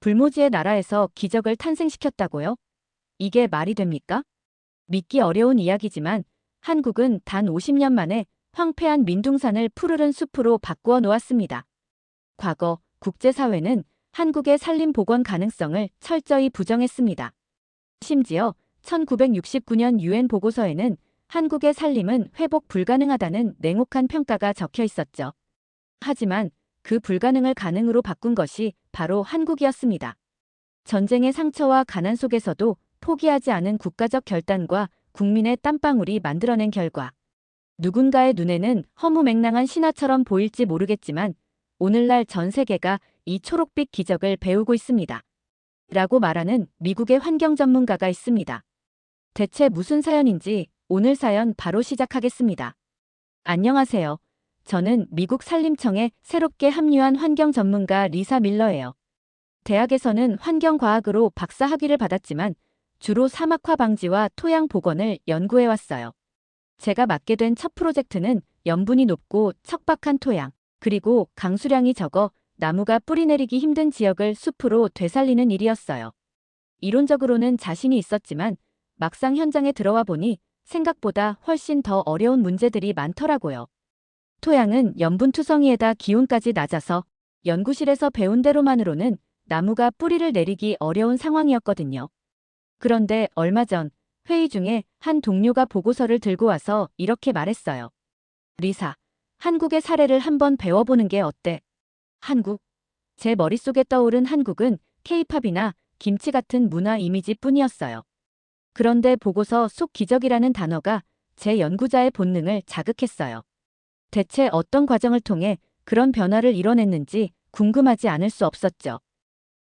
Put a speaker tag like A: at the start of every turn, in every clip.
A: 불모지의 나라에서 기적을 탄생시켰다고요? 이게 말이 됩니까? 믿기 어려운 이야기지만 한국은 단 50년 만에 황폐한 민둥산을 푸르른 숲으로 바꾸어 놓았습니다. 과거 국제사회는 한국의 산림 복원 가능성을 철저히 부정했습니다. 심지어 1969년 유엔 보고서에는 한국의 산림은 회복 불가능하다는 냉혹한 평가가 적혀 있었죠. 하지만 그 불가능을 가능으로 바꾼 것이 바로 한국이었습니다. 전쟁의 상처와 가난 속에서도 포기하지 않은 국가적 결단과 국민의 땀방울이 만들어낸 결과. 누군가의 눈에는 허무맹랑한 신화처럼 보일지 모르겠지만 오늘날 전 세계가 이 초록빛 기적을 배우고 있습니다. 라고 말하는 미국의 환경 전문가가 있습니다. 대체 무슨 사연인지 오늘 사연 바로 시작하겠습니다. 안녕하세요. 저는 미국 산림청에 새롭게 합류한 환경 전문가 리사 밀러예요. 대학에서는 환경과학으로 박사 학위를 받았지만 주로 사막화 방지와 토양 복원을 연구해왔어요. 제가 맡게 된 첫 프로젝트는 염분이 높고 척박한 토양, 그리고 강수량이 적어 나무가 뿌리 내리기 힘든 지역을 숲으로 되살리는 일이었어요. 이론적으로는 자신이 있었지만 막상 현장에 들어와 보니 생각보다 훨씬 더 어려운 문제들이 많더라고요. 토양은 염분투성이에다 기온까지 낮아서 연구실에서 배운 대로만으로는 나무가 뿌리를 내리기 어려운 상황이었거든요. 그런데 얼마 전 회의 중에 한 동료가 보고서를 들고 와서 이렇게 말했어요. 리사, 한국의 사례를 한번 배워보는 게 어때? 한국? 제 머릿속에 떠오른 한국은 케이팝이나 김치 같은 문화 이미지뿐이었어요. 그런데 보고서 속 기적이라는 단어가 제 연구자의 본능을 자극했어요. 대체 어떤 과정을 통해 그런 변화를 이뤄냈는지 궁금하지 않을 수 없었죠.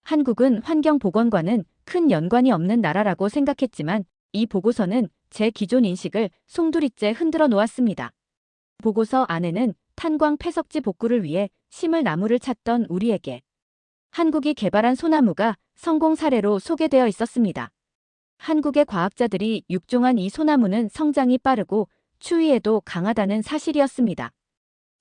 A: 한국은 환경보건과는 큰 연관이 없는 나라라고 생각했지만 이 보고서는 제 기존 인식을 송두리째 흔들어 놓았습니다. 보고서 안에는 탄광 폐석지 복구를 위해 심을 나무를 찾던 우리에게 한국이 개발한 소나무가 성공 사례로 소개되어 있었습니다. 한국의 과학자들이 육종한 이 소나무는 성장이 빠르고 추위에도 강하다는 사실이었습니다.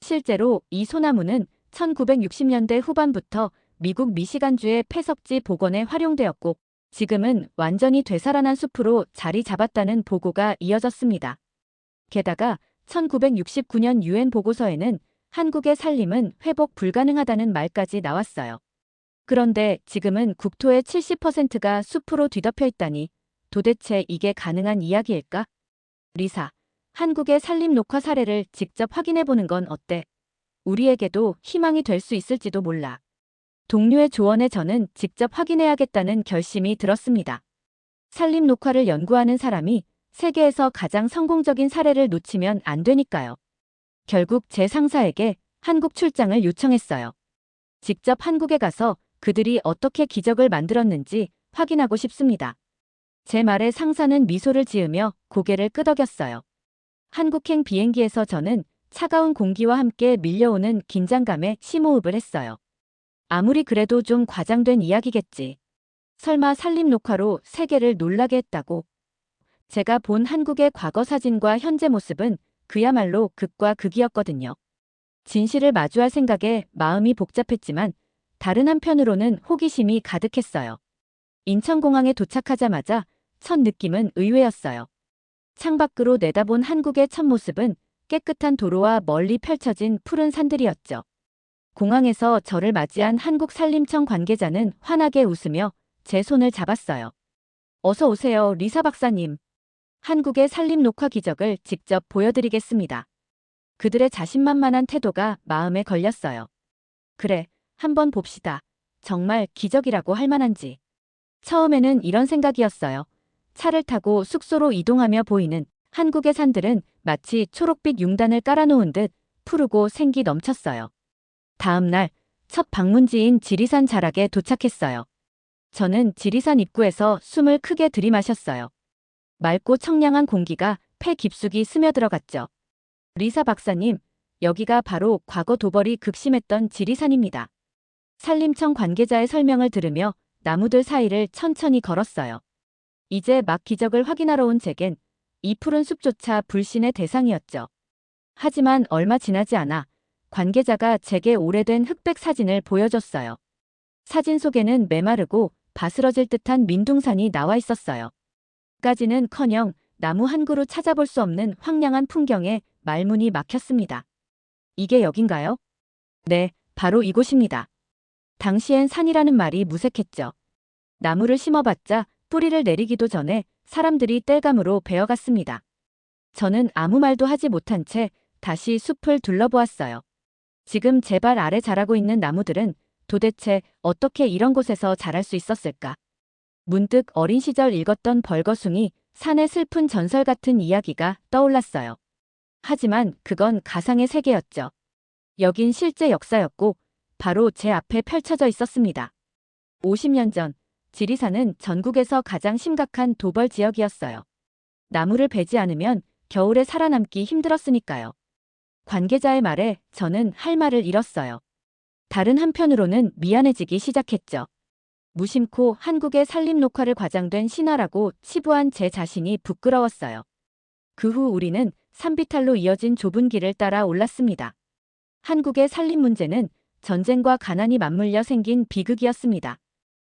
A: 실제로 이 소나무는 1960년대 후반부터 미국 미시간주의 폐석지 복원에 활용되었고 지금은 완전히 되살아난 숲으로 자리 잡았다는 보고가 이어졌습니다. 게다가 1969년 유엔 보고서에는 한국의 산림은 회복 불가능하다는 말까지 나왔어요. 그런데 지금은 국토의 70%가 숲으로 뒤덮여 있다니 도대체 이게 가능한 이야기일까? 리사, 한국의 산림 녹화 사례를 직접 확인해보는 건 어때? 우리에게도 희망이 될 수 있을지도 몰라. 동료의 조언에 저는 직접 확인해야겠다는 결심이 들었습니다. 산림 녹화를 연구하는 사람이 세계에서 가장 성공적인 사례를 놓치면 안 되니까요. 결국 제 상사에게 한국 출장을 요청했어요. 직접 한국에 가서 그들이 어떻게 기적을 만들었는지 확인하고 싶습니다. 제 말에 상사는 미소를 지으며 고개를 끄덕였어요. 한국행 비행기에서 저는 차가운 공기와 함께 밀려오는 긴장감에 심호흡을 했어요. 아무리 그래도 좀 과장된 이야기겠지. 설마 산림 녹화로 세계를 놀라게 했다고. 제가 본 한국의 과거 사진과 현재 모습은 그야말로 극과 극이었거든요. 진실을 마주할 생각에 마음이 복잡했지만 다른 한편으로는 호기심이 가득했어요. 인천공항에 도착하자마자 첫 느낌은 의외였어요. 창밖으로 내다본 한국의 첫 모습은 깨끗한 도로와 멀리 펼쳐진 푸른 산들이었죠. 공항에서 저를 맞이한 한국산림청 관계자는 환하게 웃으며 제 손을 잡았어요. 어서 오세요, 리사 박사님. 한국의 산림 녹화 기적을 직접 보여드리겠습니다. 그들의 자신만만한 태도가 마음에 걸렸어요. 그래, 한번 봅시다. 정말 기적이라고 할 만한지. 처음에는 이런 생각이었어요. 차를 타고 숙소로 이동하며 보이는 한국의 산들은 마치 초록빛 융단을 깔아놓은 듯 푸르고 생기 넘쳤어요. 다음 날, 첫 방문지인 지리산 자락에 도착했어요. 저는 지리산 입구에서 숨을 크게 들이마셨어요. 맑고 청량한 공기가 폐 깊숙이 스며들어갔죠. 리사 박사님, 여기가 바로 과거 도벌이 극심했던 지리산입니다. 산림청 관계자의 설명을 들으며 나무들 사이를 천천히 걸었어요. 이제 막 기적을 확인하러 온 제겐 이 푸른 숲조차 불신의 대상이었죠. 하지만 얼마 지나지 않아 관계자가 제게 오래된 흑백 사진을 보여줬어요. 사진 속에는 메마르고 바스러질 듯한 민둥산이 나와 있었어요. 까지는커녕 나무 한 그루 찾아볼 수 없는 황량한 풍경에 말문이 막혔습니다. 이게 여긴가요? 네, 바로 이곳입니다. 당시엔 산이라는 말이 무색했죠. 나무를 심어봤자 뿌리를 내리기도 전에 사람들이 땔감으로 베어갔습니다. 저는 아무 말도 하지 못한 채 다시 숲을 둘러보았어요. 지금 제 발 아래 자라고 있는 나무들은 도대체 어떻게 이런 곳에서 자랄 수 있었을까? 문득 어린 시절 읽었던 벌거숭이 산의 슬픈 전설 같은 이야기가 떠올랐어요. 하지만 그건 가상의 세계였죠. 여긴 실제 역사였고 바로 제 앞에 펼쳐져 있었습니다. 50년 전 지리산은 전국에서 가장 심각한 도벌 지역이었어요. 나무를 베지 않으면 겨울에 살아남기 힘들었으니까요. 관계자의 말에 저는 할 말을 잃었어요. 다른 한편으로는 미안해지기 시작했죠. 무심코 한국의 산림녹화를 과장된 신화라고 치부한 제 자신이 부끄러웠어요. 그 후 우리는 산비탈로 이어진 좁은 길을 따라 올랐습니다. 한국의 산림 문제는 전쟁과 가난이 맞물려 생긴 비극이었습니다.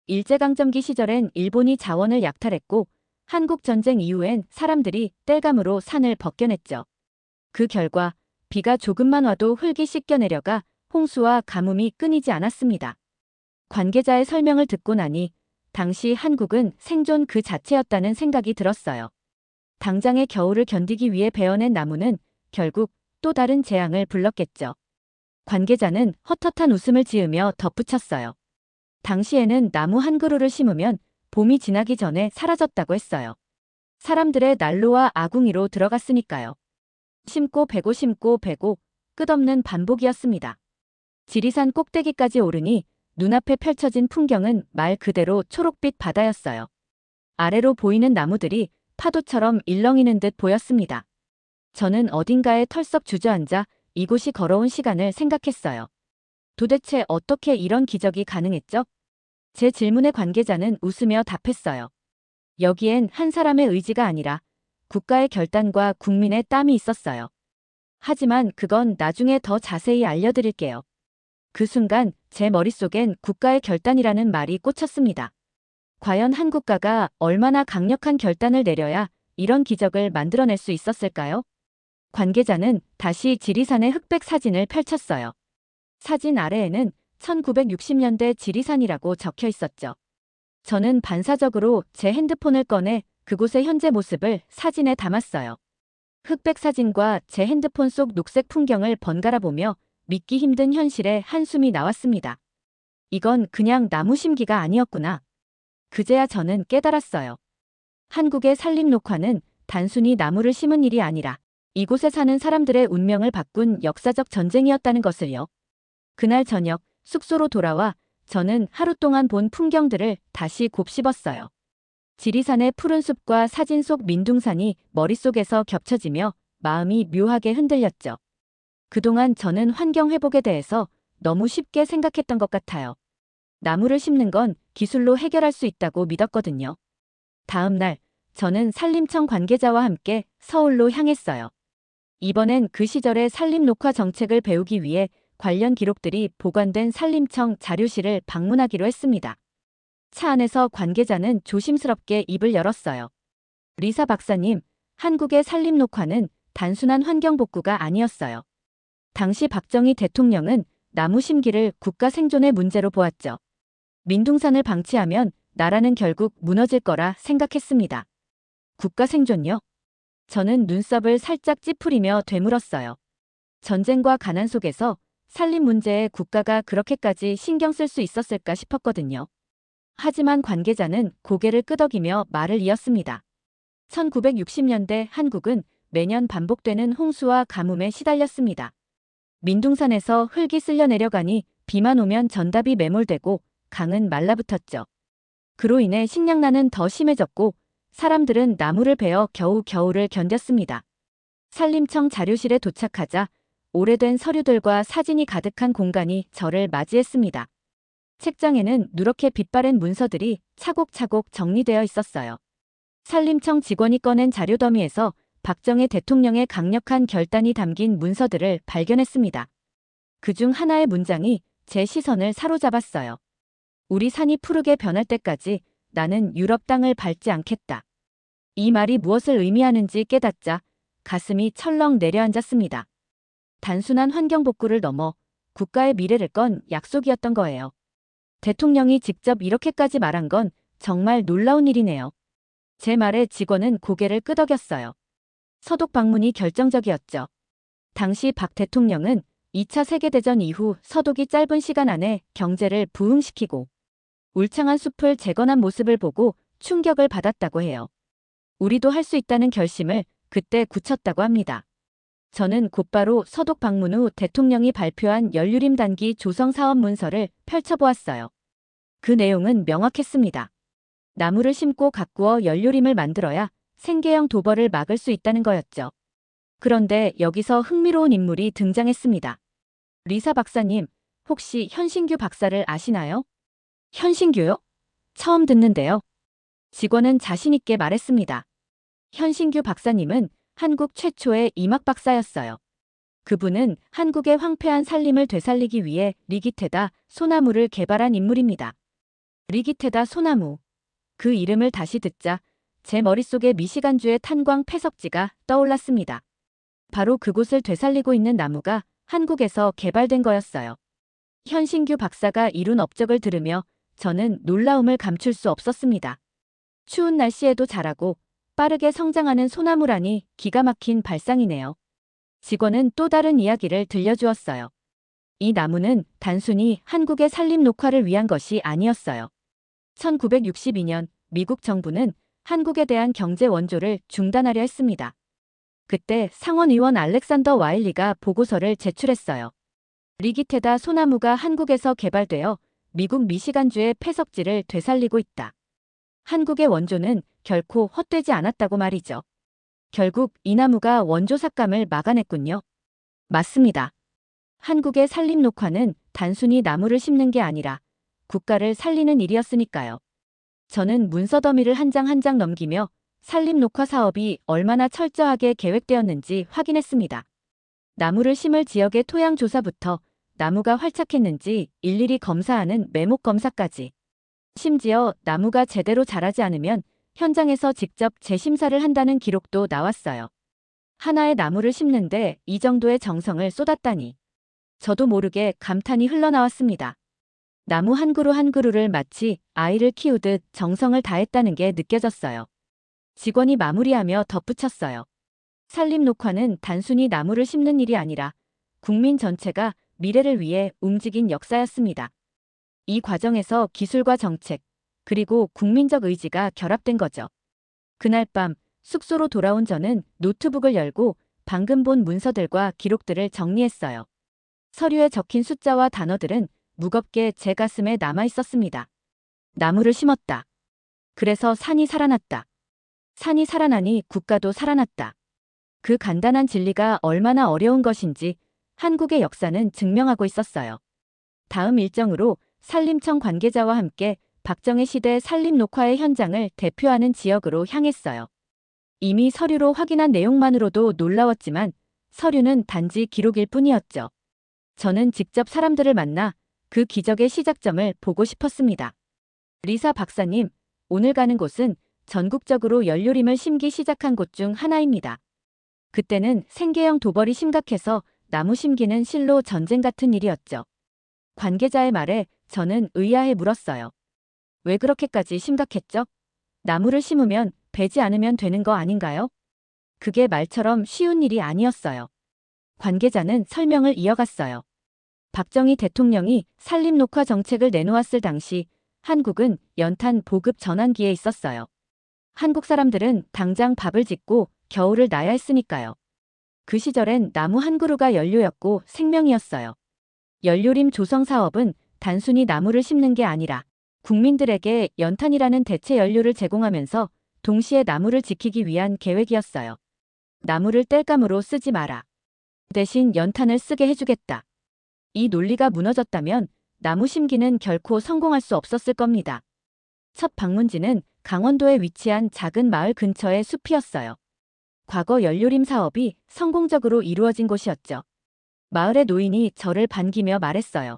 A: 일제강점기 시절엔 일본이 자원을 약탈했고 한국전쟁 이후엔 사람들이 땔감으로 산을 벗겨냈죠. 그 결과 비가 조금만 와도 흙이 씻겨내려가 홍수와 가뭄이 끊이지 않았습니다. 관계자의 설명을 듣고 나니 당시 한국은 생존 그 자체였다는 생각이 들었어요. 당장의 겨울을 견디기 위해 베어낸 나무는 결국 또 다른 재앙을 불렀겠죠. 관계자는 헛헛한 웃음을 지으며 덧붙였어요. 당시에는 나무 한 그루를 심으면 봄이 지나기 전에 사라졌다고 했어요. 사람들의 난로와 아궁이로 들어갔으니까요. 심고 베고 심고 베고 끝없는 반복이었습니다. 지리산 꼭대기까지 오르니 눈앞에 펼쳐진 풍경은 말 그대로 초록빛 바다였어요. 아래로 보이는 나무들이 파도처럼 일렁이는 듯 보였습니다. 저는 어딘가에 털썩 주저앉아 이곳이 걸어온 시간을 생각했어요. 도대체 어떻게 이런 기적이 가능했죠? 제 질문에 관계자는 웃으며 답했어요. 여기엔 한 사람의 의지가 아니라 국가의 결단과 국민의 땀이 있었어요. 하지만 그건 나중에 더 자세히 알려드릴게요. 그 순간 제 머릿속엔 국가의 결단이라는 말이 꽂혔습니다. 과연 한 국가가 얼마나 강력한 결단을 내려야 이런 기적을 만들어낼 수 있었을까요? 관계자는 다시 지리산의 흑백 사진을 펼쳤어요. 사진 아래에는 1960년대 지리산이라고 적혀 있었죠. 저는 반사적으로 제 핸드폰을 꺼내 그곳의 현재 모습을 사진에 담았어요. 흑백 사진과 제 핸드폰 속 녹색 풍경을 번갈아 보며 믿기 힘든 현실에 한숨이 나왔습니다. 이건 그냥 나무 심기가 아니었구나. 그제야 저는 깨달았어요. 한국의 산림녹화는 단순히 나무를 심은 일이 아니라 이곳에 사는 사람들의 운명을 바꾼 역사적 전쟁이었다는 것을요. 그날 저녁 숙소로 돌아와 저는 하루 동안 본 풍경들을 다시 곱씹었어요. 지리산의 푸른 숲과 사진 속 민둥산이 머릿속에서 겹쳐지며 마음이 묘하게 흔들렸죠. 그동안 저는 환경 회복에 대해서 너무 쉽게 생각했던 것 같아요. 나무를 심는 건 기술로 해결할 수 있다고 믿었거든요. 다음 날 저는 산림청 관계자와 함께 서울로 향했어요. 이번엔 그 시절의 산림녹화 정책을 배우기 위해 관련 기록들이 보관된 산림청 자료실을 방문하기로 했습니다. 차 안에서 관계자는 조심스럽게 입을 열었어요. 리사 박사님, 한국의 산림녹화는 단순한 환경 복구가 아니었어요. 당시 박정희 대통령은 나무 심기를 국가 생존의 문제로 보았죠. 민둥산을 방치하면 나라는 결국 무너질 거라 생각했습니다. 국가 생존요? 저는 눈썹을 살짝 찌푸리며 되물었어요. 전쟁과 가난 속에서 산림 문제에 국가가 그렇게까지 신경 쓸 수 있었을까 싶었거든요. 하지만 관계자는 고개를 끄덕이며 말을 이었습니다. 1960년대 한국은 매년 반복되는 홍수와 가뭄에 시달렸습니다. 민둥산에서 흙이 쓸려 내려가니 비만 오면 전답이 매몰되고 강은 말라붙었죠. 그로 인해 식량난은 더 심해졌고 사람들은 나무를 베어 겨우 겨울을 견뎠습니다. 산림청 자료실에 도착하자 오래된 서류들과 사진이 가득한 공간이 저를 맞이했습니다. 책장에는 누렇게 빛바랜 문서들이 차곡차곡 정리되어 있었어요. 산림청 직원이 꺼낸 자료 더미에서 박정희 대통령의 강력한 결단이 담긴 문서들을 발견했습니다. 그중 하나의 문장이 제 시선을 사로잡았어요. 우리 산이 푸르게 변할 때까지 나는 유럽 땅을 밟지 않겠다. 이 말이 무엇을 의미하는지 깨닫자 가슴이 철렁 내려앉았습니다. 단순한 환경 복구를 넘어 국가의 미래를 건 약속이었던 거예요. 대통령이 직접 이렇게까지 말한 건 정말 놀라운 일이네요. 제 말에 직원은 고개를 끄덕였어요. 서독 방문이 결정적이었죠. 당시 박 대통령은 2차 세계대전 이후 서독이 짧은 시간 안에 경제를 부흥시키고 울창한 숲을 재건한 모습을 보고 충격을 받았다고 해요. 우리도 할 수 있다는 결심을 그때 굳혔다고 합니다. 저는 곧바로 서독 방문 후 대통령이 발표한 연료림 단기 조성 사업 문서를 펼쳐보았어요. 그 내용은 명확했습니다. 나무를 심고 가꾸어 연료림을 만들어야 생계형 도벌을 막을 수 있다는 거였죠. 그런데 여기서 흥미로운 인물이 등장했습니다. 리사 박사님, 혹시 현신규 박사를 아시나요? 현신규요? 처음 듣는데요. 직원은 자신있게 말했습니다. 현신규 박사님은 한국 최초의 이막 박사였어요. 그분은 한국의 황폐한 산림을 되살리기 위해 리기테다 소나무를 개발한 인물입니다. 리기테다 소나무. 그 이름을 다시 듣자 제 머릿속에 미시간주의 탄광 폐석지가 떠올랐습니다. 바로 그곳을 되살리고 있는 나무가 한국에서 개발된 거였어요. 현신규 박사가 이룬 업적을 들으며 저는 놀라움을 감출 수 없었습니다. 추운 날씨에도 자라고 빠르게 성장하는 소나무라니 기가 막힌 발상이네요. 직원은 또 다른 이야기를 들려주었어요. 이 나무는 단순히 한국의 산림 녹화를 위한 것이 아니었어요. 1962년 미국 정부는 한국에 대한 경제 원조를 중단하려 했습니다. 그때 상원의원 알렉산더 와일리가 보고서를 제출했어요. 리기테다 소나무가 한국에서 개발되어 미국 미시간주의 폐석지를 되살리고 있다. 한국의 원조는 결코 헛되지 않았다고 말이죠. 결국 이 나무가 원조 삭감을 막아냈군요. 맞습니다. 한국의 산림 녹화는 단순히 나무를 심는 게 아니라 국가를 살리는 일이었으니까요. 저는 문서 더미를 한 장 한 장 넘기며 산림 녹화 사업이 얼마나 철저하게 계획되었는지 확인했습니다. 나무를 심을 지역의 토양 조사부터 나무가 활착했는지 일일이 검사하는 매목 검사까지. 심지어 나무가 제대로 자라지 않으면 현장에서 직접 재심사를 한다는 기록도 나왔어요. 하나의 나무를 심는데 이 정도의 정성을 쏟았다니. 저도 모르게 감탄이 흘러나왔습니다. 나무 한 그루 한 그루를 마치 아이를 키우듯 정성을 다했다는 게 느껴졌어요. 직원이 마무리하며 덧붙였어요. 산림 녹화는 단순히 나무를 심는 일이 아니라 국민 전체가 미래를 위해 움직인 역사였습니다. 이 과정에서 기술과 정책, 그리고 국민적 의지가 결합된 거죠. 그날 밤 숙소로 돌아온 저는 노트북을 열고 방금 본 문서들과 기록들을 정리했어요. 서류에 적힌 숫자와 단어들은 무겁게 제 가슴에 남아 있었습니다. 나무를 심었다. 그래서 산이 살아났다. 산이 살아나니 국가도 살아났다. 그 간단한 진리가 얼마나 어려운 것인지 한국의 역사는 증명하고 있었어요. 다음 일정으로 산림청 관계자와 함께 박정희 시대 산림 녹화의 현장을 대표하는 지역으로 향했어요. 이미 서류로 확인한 내용만으로도 놀라웠지만 서류는 단지 기록일 뿐이었죠. 저는 직접 사람들을 만나 그 기적의 시작점을 보고 싶었습니다. 리사 박사님, 오늘 가는 곳은 전국적으로 연료림을 심기 시작한 곳 중 하나입니다. 그때는 생계형 도벌이 심각해서 나무 심기는 실로 전쟁 같은 일이었죠. 관계자의 말에 저는 의아해 물었어요. 왜 그렇게까지 심각했죠? 나무를 심으면 베지 않으면 되는 거 아닌가요? 그게 말처럼 쉬운 일이 아니었어요. 관계자는 설명을 이어갔어요. 박정희 대통령이 산림 녹화 정책을 내놓았을 당시 한국은 연탄 보급 전환기에 있었어요. 한국 사람들은 당장 밥을 짓고 겨울을 나야 했으니까요. 그 시절엔 나무 한 그루가 연료였고 생명이었어요. 연료림 조성 사업은 단순히 나무를 심는 게 아니라 국민들에게 연탄이라는 대체 연료를 제공하면서 동시에 나무를 지키기 위한 계획이었어요. 나무를 땔감으로 쓰지 마라. 대신 연탄을 쓰게 해주겠다. 이 논리가 무너졌다면 나무 심기는 결코 성공할 수 없었을 겁니다. 첫 방문지는 강원도에 위치한 작은 마을 근처의 숲이었어요. 과거 연료림 사업이 성공적으로 이루어진 곳이었죠. 마을의 노인이 저를 반기며 말했어요.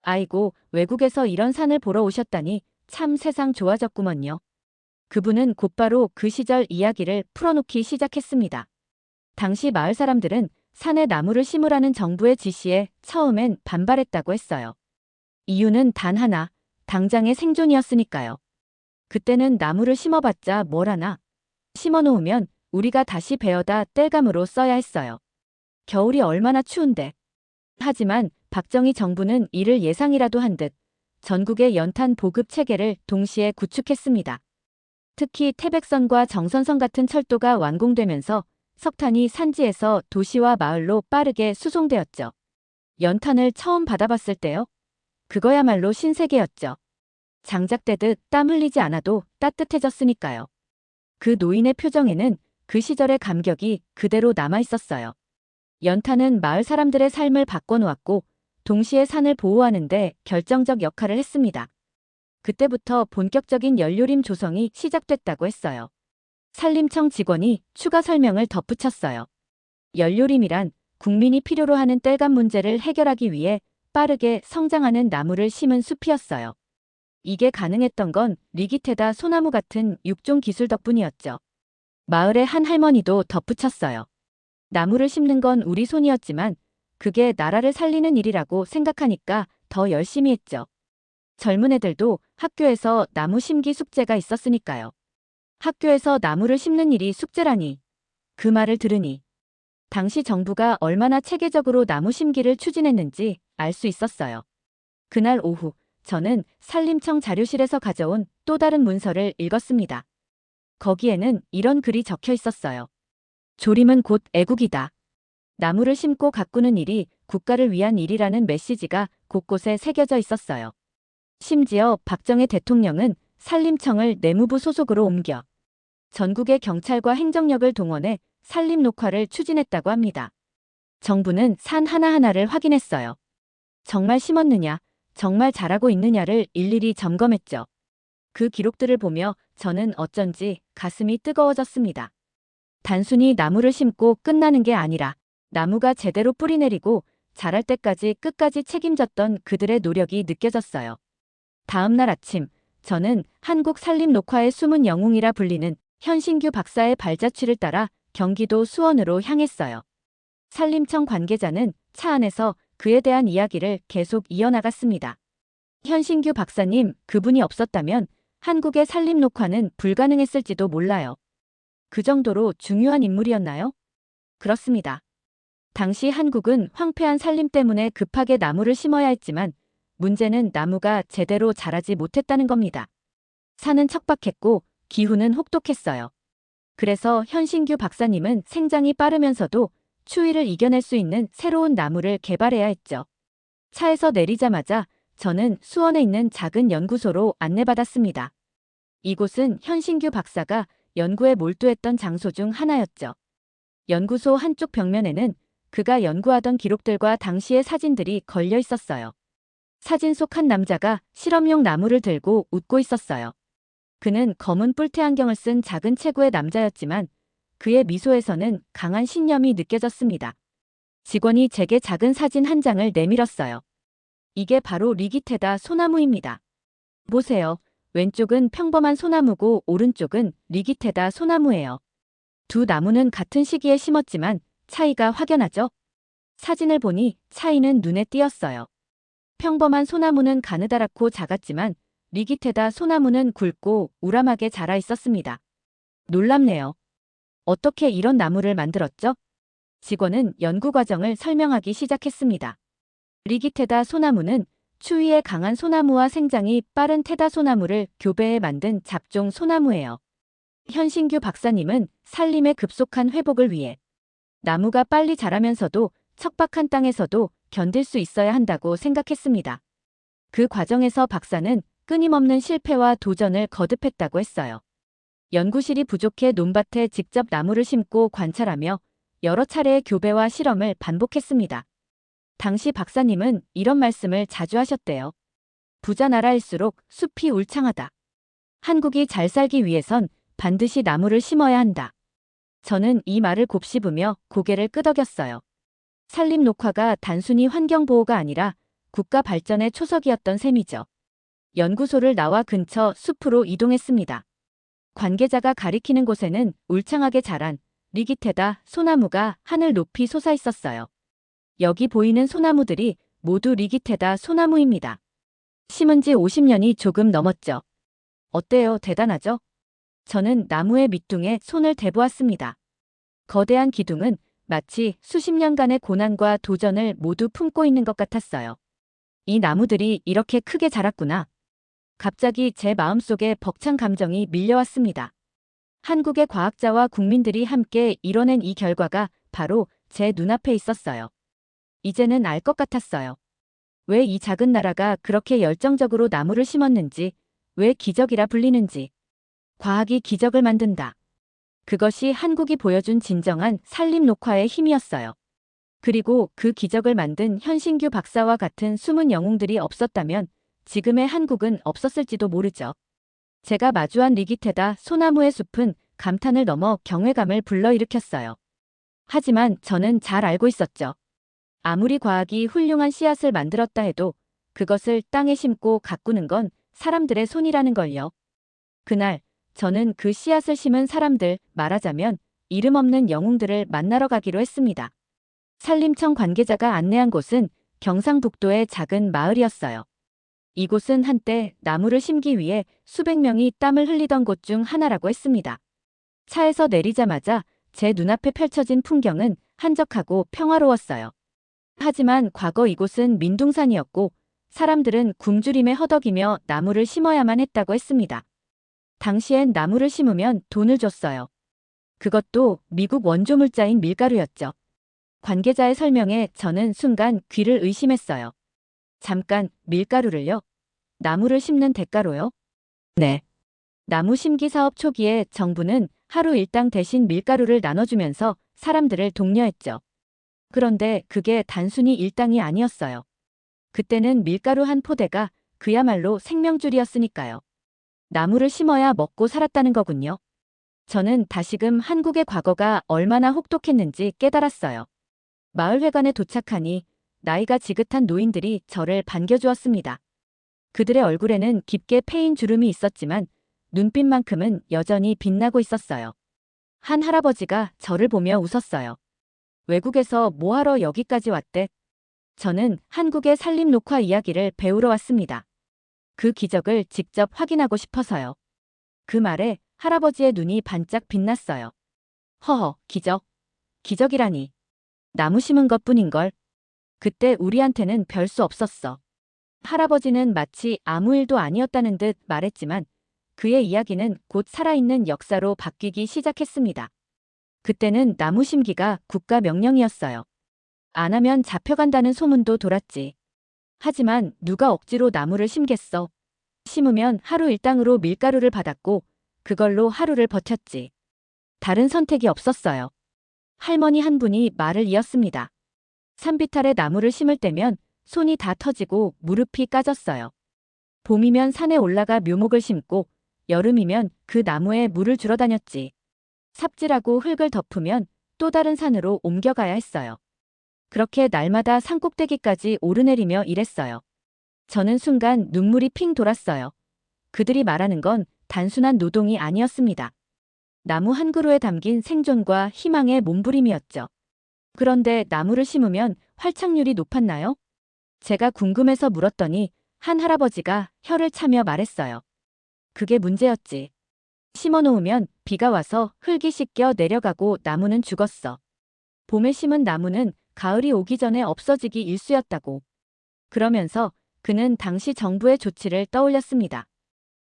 A: 아이고, 외국에서 이런 산을 보러 오셨다니 참 세상 좋아졌구먼요. 그분은 곧바로 그 시절 이야기를 풀어놓기 시작했습니다. 당시 마을 사람들은 산에 나무를 심으라는 정부의 지시에 처음엔 반발했다고 했어요. 이유는 단 하나, 당장의 생존이었으니까요. 그때는 나무를 심어봤자 뭘 하나. 심어놓으면 우리가 다시 베어다 땔감으로 써야 했어요. 겨울이 얼마나 추운데. 하지만 박정희 정부는 이를 예상이라도 한 듯 전국의 연탄 보급 체계를 동시에 구축했습니다. 특히 태백선과 정선선 같은 철도가 완공되면서 석탄이 산지에서 도시와 마을로 빠르게 수송되었죠. 연탄을 처음 받아봤을 때요. 그거야말로 신세계였죠. 장작대듯 땀 흘리지 않아도 따뜻해졌으니까요. 그 노인의 표정에는 그 시절의 감격이 그대로 남아있었어요. 연탄은 마을 사람들의 삶을 바꿔놓았고 동시에 산을 보호하는 데 결정적 역할을 했습니다. 그때부터 본격적인 연료림 조성이 시작됐다고 했어요. 산림청 직원이 추가 설명을 덧붙였어요. 연료림이란 국민이 필요로 하는 땔감 문제를 해결하기 위해 빠르게 성장하는 나무를 심은 숲이었어요. 이게 가능했던 건 리기테다 소나무 같은 육종 기술 덕분이었죠. 마을의 한 할머니도 덧붙였어요. 나무를 심는 건 우리 손이었지만 그게 나라를 살리는 일이라고 생각하니까 더 열심히 했죠. 젊은 애들도 학교에서 나무 심기 숙제가 있었으니까요. 학교에서 나무를 심는 일이 숙제라니. 그 말을 들으니 당시 정부가 얼마나 체계적으로 나무 심기를 추진했는지 알 수 있었어요. 그날 오후 저는 산림청 자료실에서 가져온 또 다른 문서를 읽었습니다. 거기에는 이런 글이 적혀 있었어요. 조림은 곧 애국이다. 나무를 심고 가꾸는 일이 국가를 위한 일이라는 메시지가 곳곳에 새겨져 있었어요. 심지어 박정희 대통령은 산림청을 내무부 소속으로 옮겨 전국의 경찰과 행정력을 동원해 산림 녹화를 추진했다고 합니다. 정부는 산 하나하나를 확인했어요. 정말 심었느냐, 정말 자라고 있느냐를 일일이 점검했죠. 그 기록들을 보며 저는 어쩐지 가슴이 뜨거워졌습니다. 단순히 나무를 심고 끝나는 게 아니라 나무가 제대로 뿌리 내리고 자랄 때까지 끝까지 책임졌던 그들의 노력이 느껴졌어요. 다음 날 아침, 저는 한국 산림 녹화의 숨은 영웅이라 불리는 현신규 박사의 발자취를 따라 경기도 수원으로 향했어요. 산림청 관계자는 차 안에서 그에 대한 이야기를 계속 이어나갔습니다. 현신규 박사님, 그분이 없었다면 한국의 산림 녹화는 불가능했을지도 몰라요. 그 정도로 중요한 인물이었나요? 그렇습니다. 당시 한국은 황폐한 산림 때문에 급하게 나무를 심어야 했지만 문제는 나무가 제대로 자라지 못했다는 겁니다. 산은 척박했고 기후는 혹독했어요. 그래서 현신규 박사님은 생장이 빠르면서도 추위를 이겨낼 수 있는 새로운 나무를 개발해야 했죠. 차에서 내리자마자 저는 수원에 있는 작은 연구소로 안내받았습니다. 이곳은 현신규 박사가 연구에 몰두했던 장소 중 하나였죠. 연구소 한쪽 벽면에는 그가 연구하던 기록들과 당시의 사진들이 걸려 있었어요. 사진 속 한 남자가 실험용 나무를 들고 웃고 있었어요. 그는 검은 뿔테 안경을 쓴 작은 체구의 남자였지만 그의 미소에서는 강한 신념이 느껴졌습니다. 직원이 제게 작은 사진 한 장을 내밀었어요. 이게 바로 리기테다 소나무입니다. 보세요. 왼쪽은 평범한 소나무고 오른쪽은 리기테다 소나무예요. 두 나무는 같은 시기에 심었지만 차이가 확연하죠? 사진을 보니 차이는 눈에 띄었어요. 평범한 소나무는 가느다랗고 작았지만 리기테다 소나무는 굵고 우람하게 자라 있었습니다. 놀랍네요. 어떻게 이런 나무를 만들었죠? 직원은 연구 과정을 설명하기 시작했습니다. 리기테다 소나무는 추위에 강한 소나무와 생장이 빠른 테다 소나무를 교배해 만든 잡종 소나무예요. 현신규 박사님은 산림의 급속한 회복을 위해 나무가 빨리 자라면서도 척박한 땅에서도 견딜 수 있어야 한다고 생각했습니다. 그 과정에서 박사는 끊임없는 실패와 도전을 거듭했다고 했어요. 연구실이 부족해 논밭에 직접 나무를 심고 관찰하며 여러 차례의 교배와 실험을 반복했습니다. 당시 박사님은 이런 말씀을 자주 하셨대요. 부자 나라일수록 숲이 울창하다. 한국이 잘 살기 위해선 반드시 나무를 심어야 한다. 저는 이 말을 곱씹으며 고개를 끄덕였어요. 산림 녹화가 단순히 환경 보호가 아니라 국가 발전의 초석이었던 셈이죠. 연구소를 나와 근처 숲으로 이동했습니다. 관계자가 가리키는 곳에는 울창하게 자란 리기테다 소나무가 하늘 높이 솟아 있었어요. 여기 보이는 소나무들이 모두 리기테다 소나무입니다. 심은 지 50년이 조금 넘었죠. 어때요? 대단하죠? 저는 나무의 밑둥에 손을 대보았습니다. 거대한 기둥은 마치 수십 년간의 고난과 도전을 모두 품고 있는 것 같았어요. 이 나무들이 이렇게 크게 자랐구나. 갑자기 제 마음속에 벅찬 감정이 밀려왔습니다. 한국의 과학자와 국민들이 함께 이뤄낸 이 결과가 바로 제 눈앞에 있었어요. 이제는 알 것 같았어요. 왜 이 작은 나라가 그렇게 열정적으로 나무를 심었는지, 왜 기적이라 불리는지. 과학이 기적을 만든다. 그것이 한국이 보여준 진정한 산림 녹화의 힘이었어요. 그리고 그 기적을 만든 현신규 박사와 같은 숨은 영웅들이 없었다면 지금의 한국은 없었을지도 모르죠. 제가 마주한 리기테다 소나무의 숲은 감탄을 넘어 경외감을 불러일으켰어요. 하지만 저는 잘 알고 있었죠. 아무리 과학이 훌륭한 씨앗을 만들었다 해도 그것을 땅에 심고 가꾸는 건 사람들의 손이라는 걸요. 그날 저는 그 씨앗을 심은 사람들, 말하자면 이름 없는 영웅들을 만나러 가기로 했습니다. 산림청 관계자가 안내한 곳은 경상북도의 작은 마을이었어요. 이곳은 한때 나무를 심기 위해 수백 명이 땀을 흘리던 곳 중 하나라고 했습니다. 차에서 내리자마자 제 눈앞에 펼쳐진 풍경은 한적하고 평화로웠어요. 하지만 과거 이곳은 민둥산이었고 사람들은 굶주림에 허덕이며 나무를 심어야만 했다고 했습니다. 당시엔 나무를 심으면 돈을 줬어요. 그것도 미국 원조물자인 밀가루였죠. 관계자의 설명에 저는 순간 귀를 의심했어요. 잠깐, 밀가루를요? 나무를 심는 대가로요? 네. 나무 심기 사업 초기에 정부는 하루 일당 대신 밀가루를 나눠주면서 사람들을 독려했죠. 그런데 그게 단순히 일당이 아니었어요. 그때는 밀가루 한 포대가 그야말로 생명줄이었으니까요. 나무를 심어야 먹고 살았다는 거군요. 저는 다시금 한국의 과거가 얼마나 혹독했는지 깨달았어요. 마을회관에 도착하니 나이가 지긋한 노인들이 저를 반겨주었습니다. 그들의 얼굴에는 깊게 패인 주름이 있었지만 눈빛만큼은 여전히 빛나고 있었어요. 한 할아버지가 저를 보며 웃었어요. 외국에서 뭐하러 여기까지 왔대? 저는 한국의 산림 녹화 이야기를 배우러 왔습니다. 그 기적을 직접 확인하고 싶어서요. 그 말에 할아버지의 눈이 반짝 빛났어요. 허허, 기적? 기적이라니. 나무 심은 것뿐인걸. 그때 우리한테는 별 수 없었어. 할아버지는 마치 아무 일도 아니었다는 듯 말했지만 그의 이야기는 곧 살아있는 역사로 바뀌기 시작했습니다. 그때는 나무 심기가 국가 명령이었어요. 안 하면 잡혀간다는 소문도 돌았지. 하지만 누가 억지로 나무를 심겠어. 심으면 하루 일당으로 밀가루를 받았고 그걸로 하루를 버텼지. 다른 선택이 없었어요. 할머니 한 분이 말을 이었습니다. 산비탈에 나무를 심을 때면 손이 다 터지고 무릎이 까졌어요. 봄이면 산에 올라가 묘목을 심고 여름이면 그 나무에 물을 주러 다녔지. 삽질하고 흙을 덮으면 또 다른 산으로 옮겨가야 했어요. 그렇게 날마다 산꼭대기까지 오르내리며 일했어요. 저는 순간 눈물이 핑 돌았어요. 그들이 말하는 건 단순한 노동이 아니었습니다. 나무 한 그루에 담긴 생존과 희망의 몸부림이었죠. 그런데 나무를 심으면 활착률이 높았나요? 제가 궁금해서 물었더니 한 할아버지가 혀를 차며 말했어요. 그게 문제였지. 심어놓으면 비가 와서 흙이 씻겨 내려가고 나무는 죽었어. 봄에 심은 나무는 가을이 오기 전에 없어지기 일쑤였다고. 그러면서 그는 당시 정부의 조치를 떠올렸습니다.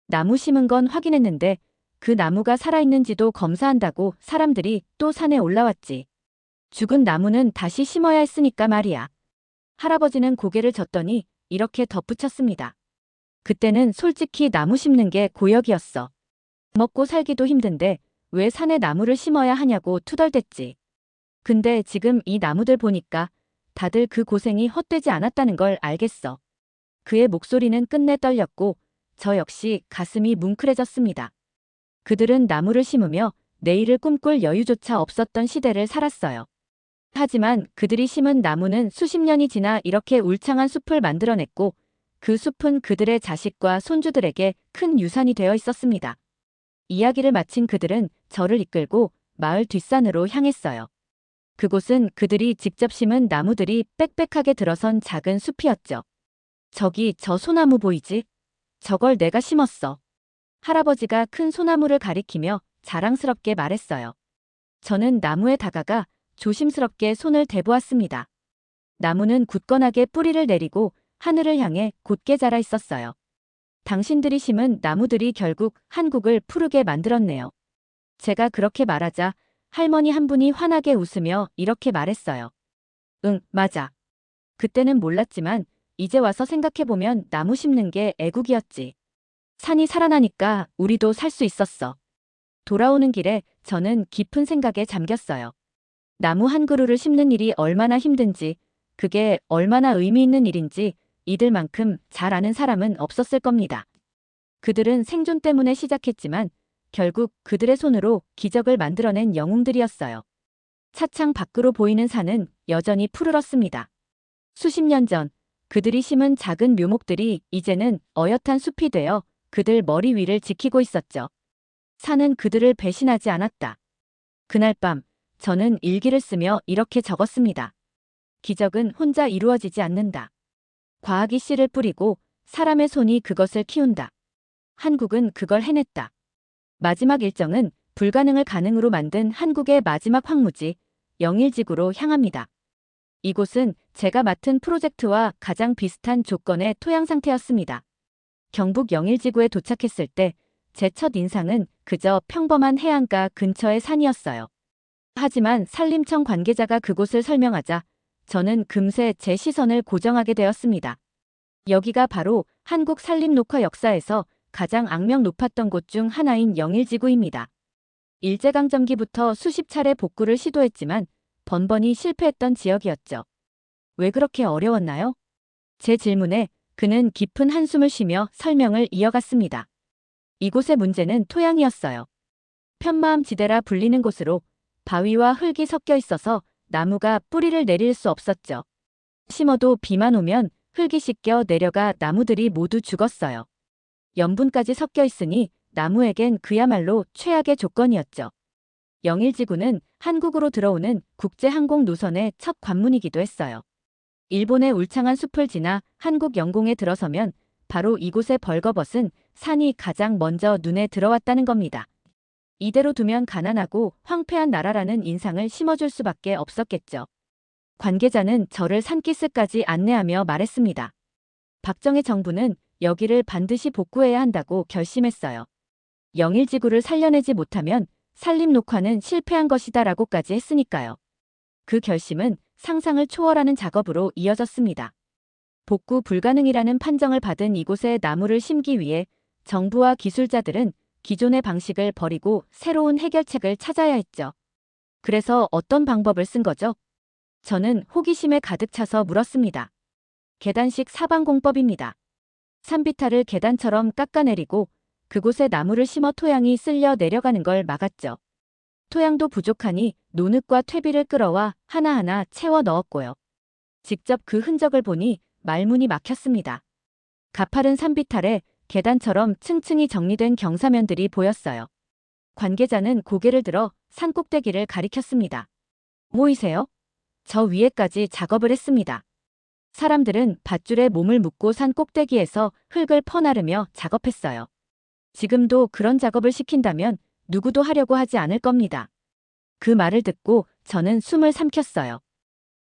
A: 나무 심은 건 확인했는데 그 나무가 살아있는지도 검사한다고 사람들이 또 산에 올라왔지. 죽은 나무는 다시 심어야 했으니까 말이야. 할아버지는 고개를 젓더니 이렇게 덧붙였습니다. 그때는 솔직히 나무 심는 게 고역이었어. 먹고 살기도 힘든데 왜 산에 나무를 심어야 하냐고 투덜댔지. 근데 지금 이 나무들 보니까 다들 그 고생이 헛되지 않았다는 걸 알겠어. 그의 목소리는 끝내 떨렸고 저 역시 가슴이 뭉클해졌습니다. 그들은 나무를 심으며 내일을 꿈꿀 여유조차 없었던 시대를 살았어요. 하지만 그들이 심은 나무는 수십 년이 지나 이렇게 울창한 숲을 만들어냈고 그 숲은 그들의 자식과 손주들에게 큰 유산이 되어 있었습니다. 이야기를 마친 그들은 저를 이끌고 마을 뒷산으로 향했어요. 그곳은 그들이 직접 심은 나무들이 빽빽하게 들어선 작은 숲이었죠. 저기 저 소나무 보이지? 저걸 내가 심었어. 할아버지가 큰 소나무를 가리키며 자랑스럽게 말했어요. 저는 나무에 다가가 조심스럽게 손을 대보았습니다. 나무는 굳건하게 뿌리를 내리고 하늘을 향해 곧게 자라 있었어요. 당신들이 심은 나무들이 결국 한국을 푸르게 만들었네요. 제가 그렇게 말하자 할머니 한 분이 환하게 웃으며 이렇게 말했어요. 응, 맞아. 그때는 몰랐지만 이제 와서 생각해보면 나무 심는 게 애국이었지. 산이 살아나니까 우리도 살 수 있었어. 돌아오는 길에 저는 깊은 생각에 잠겼어요. 나무 한 그루를 심는 일이 얼마나 힘든지, 그게 얼마나 의미 있는 일인지 이들만큼 잘 아는 사람은 없었을 겁니다. 그들은 생존 때문에 시작했지만 결국 그들의 손으로 기적을 만들어낸 영웅들이었어요. 차창 밖으로 보이는 산은 여전히 푸르렀습니다. 수십 년 전 그들이 심은 작은 묘목들이 이제는 어엿한 숲이 되어 그들 머리 위를 지키고 있었죠. 산은 그들을 배신하지 않았다. 그날 밤 저는 일기를 쓰며 이렇게 적었습니다. 기적은 혼자 이루어지지 않는다. 과학이 씨를 뿌리고 사람의 손이 그것을 키운다. 한국은 그걸 해냈다. 마지막 일정은 불가능을 가능으로 만든 한국의 마지막 황무지 영일지구로 향합니다. 이곳은 제가 맡은 프로젝트와 가장 비슷한 조건의 토양 상태였습니다. 경북 영일지구에 도착했을 때 제 첫 인상은 그저 평범한 해안가 근처의 산이었어요. 하지만 산림청 관계자가 그곳을 설명하자 저는 금세 제 시선을 고정하게 되었습니다. 여기가 바로 한국 산림녹화 역사에서 가장 악명 높았던 곳 중 하나인 영일지구입니다. 일제강점기부터 수십 차례 복구를 시도했지만 번번이 실패했던 지역이었죠. 왜 그렇게 어려웠나요? 제 질문에 그는 깊은 한숨을 쉬며 설명을 이어갔습니다. 이곳의 문제는 토양이었어요. 편마음 지대라 불리는 곳으로 바위와 흙이 섞여 있어서 나무가 뿌리를 내릴 수 없었죠. 심어도 비만 오면 흙이 씻겨 내려가 나무들이 모두 죽었어요. 염분까지 섞여 있으니 나무에겐 그야말로 최악의 조건이었죠. 영일지구는 한국으로 들어오는 국제항공 노선의 첫 관문이기도 했어요. 일본의 울창한 숲을 지나 한국 영공에 들어서면 바로 이곳의 벌거벗은 산이 가장 먼저 눈에 들어왔다는 겁니다. 이대로 두면 가난하고 황폐한 나라라는 인상을 심어줄 수밖에 없었겠죠. 관계자는 저를 산기슭까지 안내하며 말했습니다. 박정희 정부는 여기를 반드시 복구해야 한다고 결심했어요. 영일지구를 살려내지 못하면 산림녹화는 실패한 것이다라고까지 했으니까요. 그 결심은 상상을 초월하는 작업으로 이어졌습니다. 복구 불가능이라는 판정을 받은 이곳에 나무를 심기 위해 정부와 기술자들은 기존의 방식을 버리고 새로운 해결책을 찾아야 했죠. 그래서 어떤 방법을 쓴 거죠? 저는 호기심에 가득 차서 물었습니다. 계단식 사방공법입니다. 산비탈을 계단처럼 깎아내리고 그곳에 나무를 심어 토양이 쓸려 내려가는 걸 막았죠. 토양도 부족하니 노늪과 퇴비를 끌어와 하나하나 채워 넣었고요. 직접 그 흔적을 보니 말문이 막혔습니다. 가파른 산비탈에 계단처럼 층층이 정리된 경사면들이 보였어요. 관계자는 고개를 들어 산 꼭대기를 가리켰습니다. 보이세요? 저 위에까지 작업을 했습니다. 사람들은 밧줄에 몸을 묶고 산 꼭대기에서 흙을 퍼나르며 작업했어요. 지금도 그런 작업을 시킨다면 누구도 하려고 하지 않을 겁니다. 그 말을 듣고 저는 숨을 삼켰어요.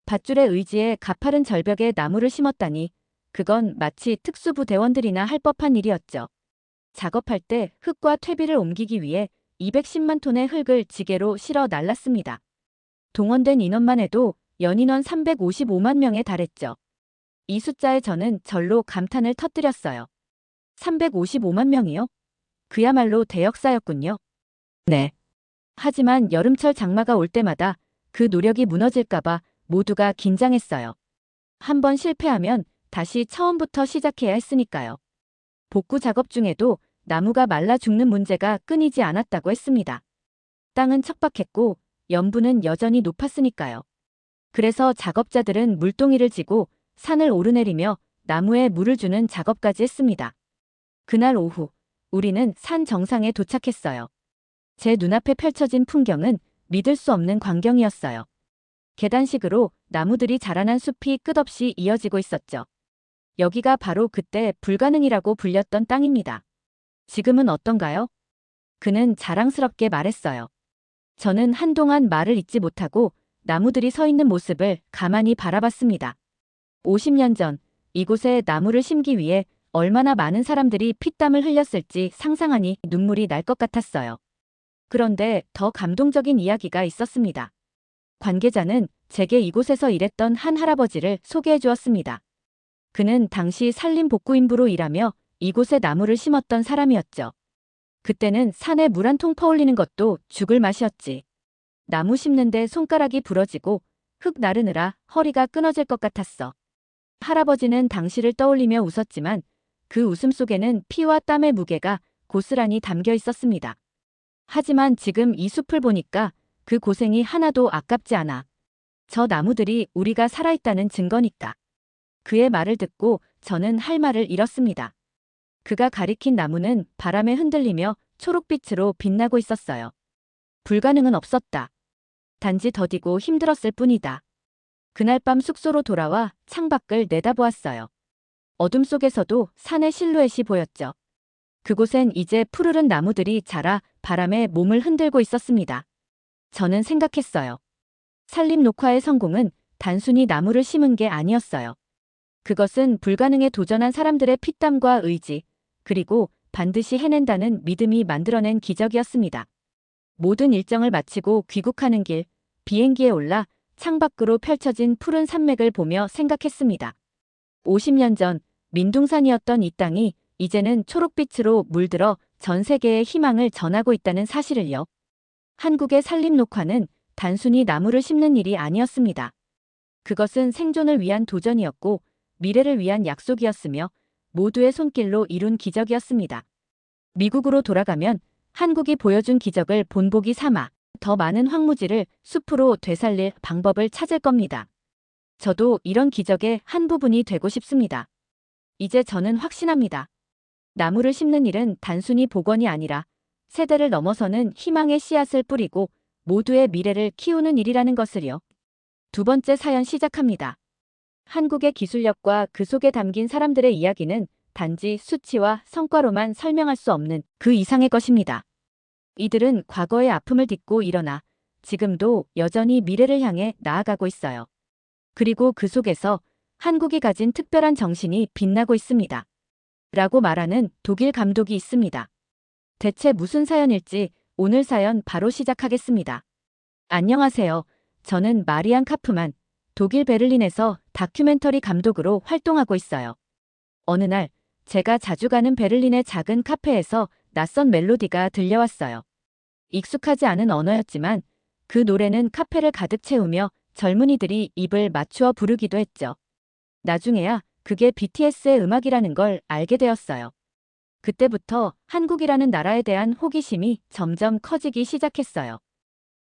A: 밧줄의 의지에 가파른 절벽에 나무를 심었다니 그건 마치 특수부 대원들이나 할 법한 일이었죠. 작업할 때 흙과 퇴비를 옮기기 위해 210만 톤의 흙을 지게로 실어 날랐습니다. 동원된 인원만 해도 연인원 355만 명에 달했죠. 이 숫자에 저는 절로 감탄을 터뜨렸어요. 355만 명이요? 그야말로 대역사였군요. 네. 하지만 여름철 장마가 올 때마다 그 노력이 무너질까봐 모두가 긴장했어요. 한 번 실패하면 다시 처음부터 시작해야 했으니까요. 복구 작업 중에도 나무가 말라 죽는 문제가 끊이지 않았다고 했습니다. 땅은 척박했고 염분은 여전히 높았으니까요. 그래서 작업자들은 물동이를 지고 산을 오르내리며 나무에 물을 주는 작업까지 했습니다. 그날 오후, 우리는 산 정상에 도착했어요. 제 눈앞에 펼쳐진 풍경은 믿을 수 없는 광경이었어요. 계단식으로 나무들이 자라난 숲이 끝없이 이어지고 있었죠. 여기가 바로 그때 불가능이라고 불렸던 땅입니다. 지금은 어떤가요? 그는 자랑스럽게 말했어요. 저는 한동안 말을 잇지 못하고 나무들이 서 있는 모습을 가만히 바라봤습니다. 50년 전 이곳에 나무를 심기 위해 얼마나 많은 사람들이 피땀을 흘렸을지 상상하니 눈물이 날 것 같았어요. 그런데 더 감동적인 이야기가 있었습니다. 관계자는 제게 이곳에서 일했던 한 할아버지를 소개해 주었습니다. 그는 당시 산림복구인부로 일하며 이곳에 나무를 심었던 사람이었죠. 그때는 산에 물 한 통 퍼올리는 것도 죽을 맛이었지. 나무 심는데 손가락이 부러지고 흙 나르느라 허리가 끊어질 것 같았어. 할아버지는 당시를 떠올리며 웃었지만 그 웃음 속에는 피와 땀의 무게가 고스란히 담겨 있었습니다. 하지만 지금 이 숲을 보니까 그 고생이 하나도 아깝지 않아. 저 나무들이 우리가 살아있다는 증거니까. 그의 말을 듣고 저는 할 말을 잃었습니다. 그가 가리킨 나무는 바람에 흔들리며 초록빛으로 빛나고 있었어요. 불가능은 없었다. 단지 더디고 힘들었을 뿐이다. 그날 밤 숙소로 돌아와 창밖을 내다보았어요. 어둠 속에서도 산의 실루엣이 보였죠. 그곳엔 이제 푸르른 나무들이 자라 바람에 몸을 흔들고 있었습니다. 저는 생각했어요. 산림 녹화의 성공은 단순히 나무를 심은 게 아니었어요. 그것은 불가능에 도전한 사람들의 피땀과 의지, 그리고 반드시 해낸다는 믿음이 만들어낸 기적이었습니다. 모든 일정을 마치고 귀국하는 길, 비행기에 올라 창밖으로 펼쳐진 푸른 산맥을 보며 생각했습니다. 50년 전 민둥산이었던 이 땅이 이제는 초록빛으로 물들어 전 세계에 희망을 전하고 있다는 사실을요. 한국의 산림 녹화는 단순히 나무를 심는 일이 아니었습니다. 그것은 생존을 위한 도전이었고 미래를 위한 약속이었으며 모두의 손길로 이룬 기적이었습니다. 미국으로 돌아가면 한국이 보여준 기적을 본보기 삼아 더 많은 황무지를 숲으로 되살릴 방법을 찾을 겁니다. 저도 이런 기적의 한 부분이 되고 싶습니다. 이제 저는 확신합니다. 나무를 심는 일은 단순히 복원이 아니라 세대를 넘어서는 희망의 씨앗을 뿌리고 모두의 미래를 키우는 일이라는 것을요. 두 번째 사연 시작합니다. 한국의 기술력과 그 속에 담긴 사람들의 이야기는 단지 수치와 성과로만 설명할 수 없는 그 이상의 것입니다. 이들은 과거의 아픔을 딛고 일어나 지금도 여전히 미래를 향해 나아가고 있어요. 그리고 그 속에서 한국이 가진 특별한 정신이 빛나고 있습니다. 라고 말하는 독일 감독이 있습니다. 대체 무슨 사연일지 오늘 사연 바로 시작하겠습니다. 안녕하세요. 저는 마리안 카프만, 독일 베를린에서 다큐멘터리 감독으로 활동하고 있어요. 어느 날 제가 자주 가는 베를린의 작은 카페에서 낯선 멜로디가 들려왔어요. 익숙하지 않은 언어였지만 그 노래는 카페를 가득 채우며 젊은이들이 입을 맞추어 부르기도 했죠. 나중에야 그게 BTS의 음악이라는 걸 알게 되었어요. 그때부터 한국이라는 나라에 대한 호기심이 점점 커지기 시작했어요.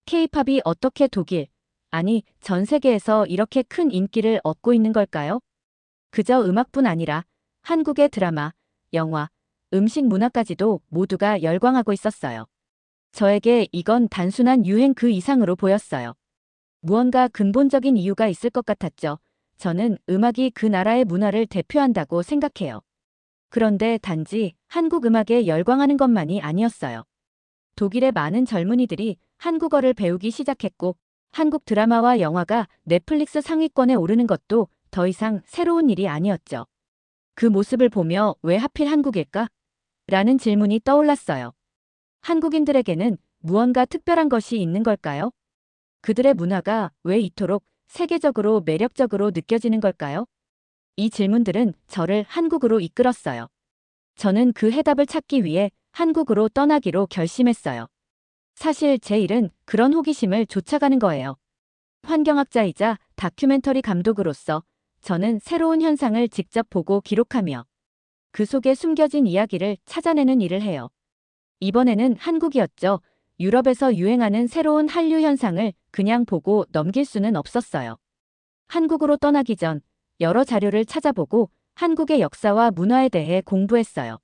A: K-팝이 어떻게 독일, 아니 전 세계에서 이렇게 큰 인기를 얻고 있는 걸까요? 그저 음악뿐 아니라 한국의 드라마, 영화, 음식 문화까지도 모두가 열광하고 있었어요. 저에게 이건 단순한 유행 그 이상으로 보였어요. 무언가 근본적인 이유가 있을 것 같았죠. 저는 음악이 그 나라의 문화를 대표한다고 생각해요. 그런데 단지 한국 음악에 열광하는 것만이 아니었어요. 독일의 많은 젊은이들이 한국어를 배우기 시작했고 한국 드라마와 영화가 넷플릭스 상위권에 오르는 것도 더 이상 새로운 일이 아니었죠. 그 모습을 보며 왜 하필 한국일까? 라는 질문이 떠올랐어요. 한국인들에게는 무언가 특별한 것이 있는 걸까요? 그들의 문화가 왜 이토록 세계적으로 매력적으로 느껴지는 걸까요? 이 질문들은 저를 한국으로 이끌었어요. 저는 그 해답을 찾기 위해 한국으로 떠나기로 결심했어요. 사실 제 일은 그런 호기심을 쫓아가는 거예요. 환경학자이자 다큐멘터리 감독으로서 저는 새로운 현상을 직접 보고 기록하며 그 속에 숨겨진 이야기를 찾아내는 일을 해요. 이번에는 한국이었죠. 유럽에서 유행하는 새로운 한류 현상을 그냥 보고 넘길 수는 없었어요. 한국으로 떠나기 전 여러 자료를 찾아보고 한국의 역사와 문화에 대해 공부했어요.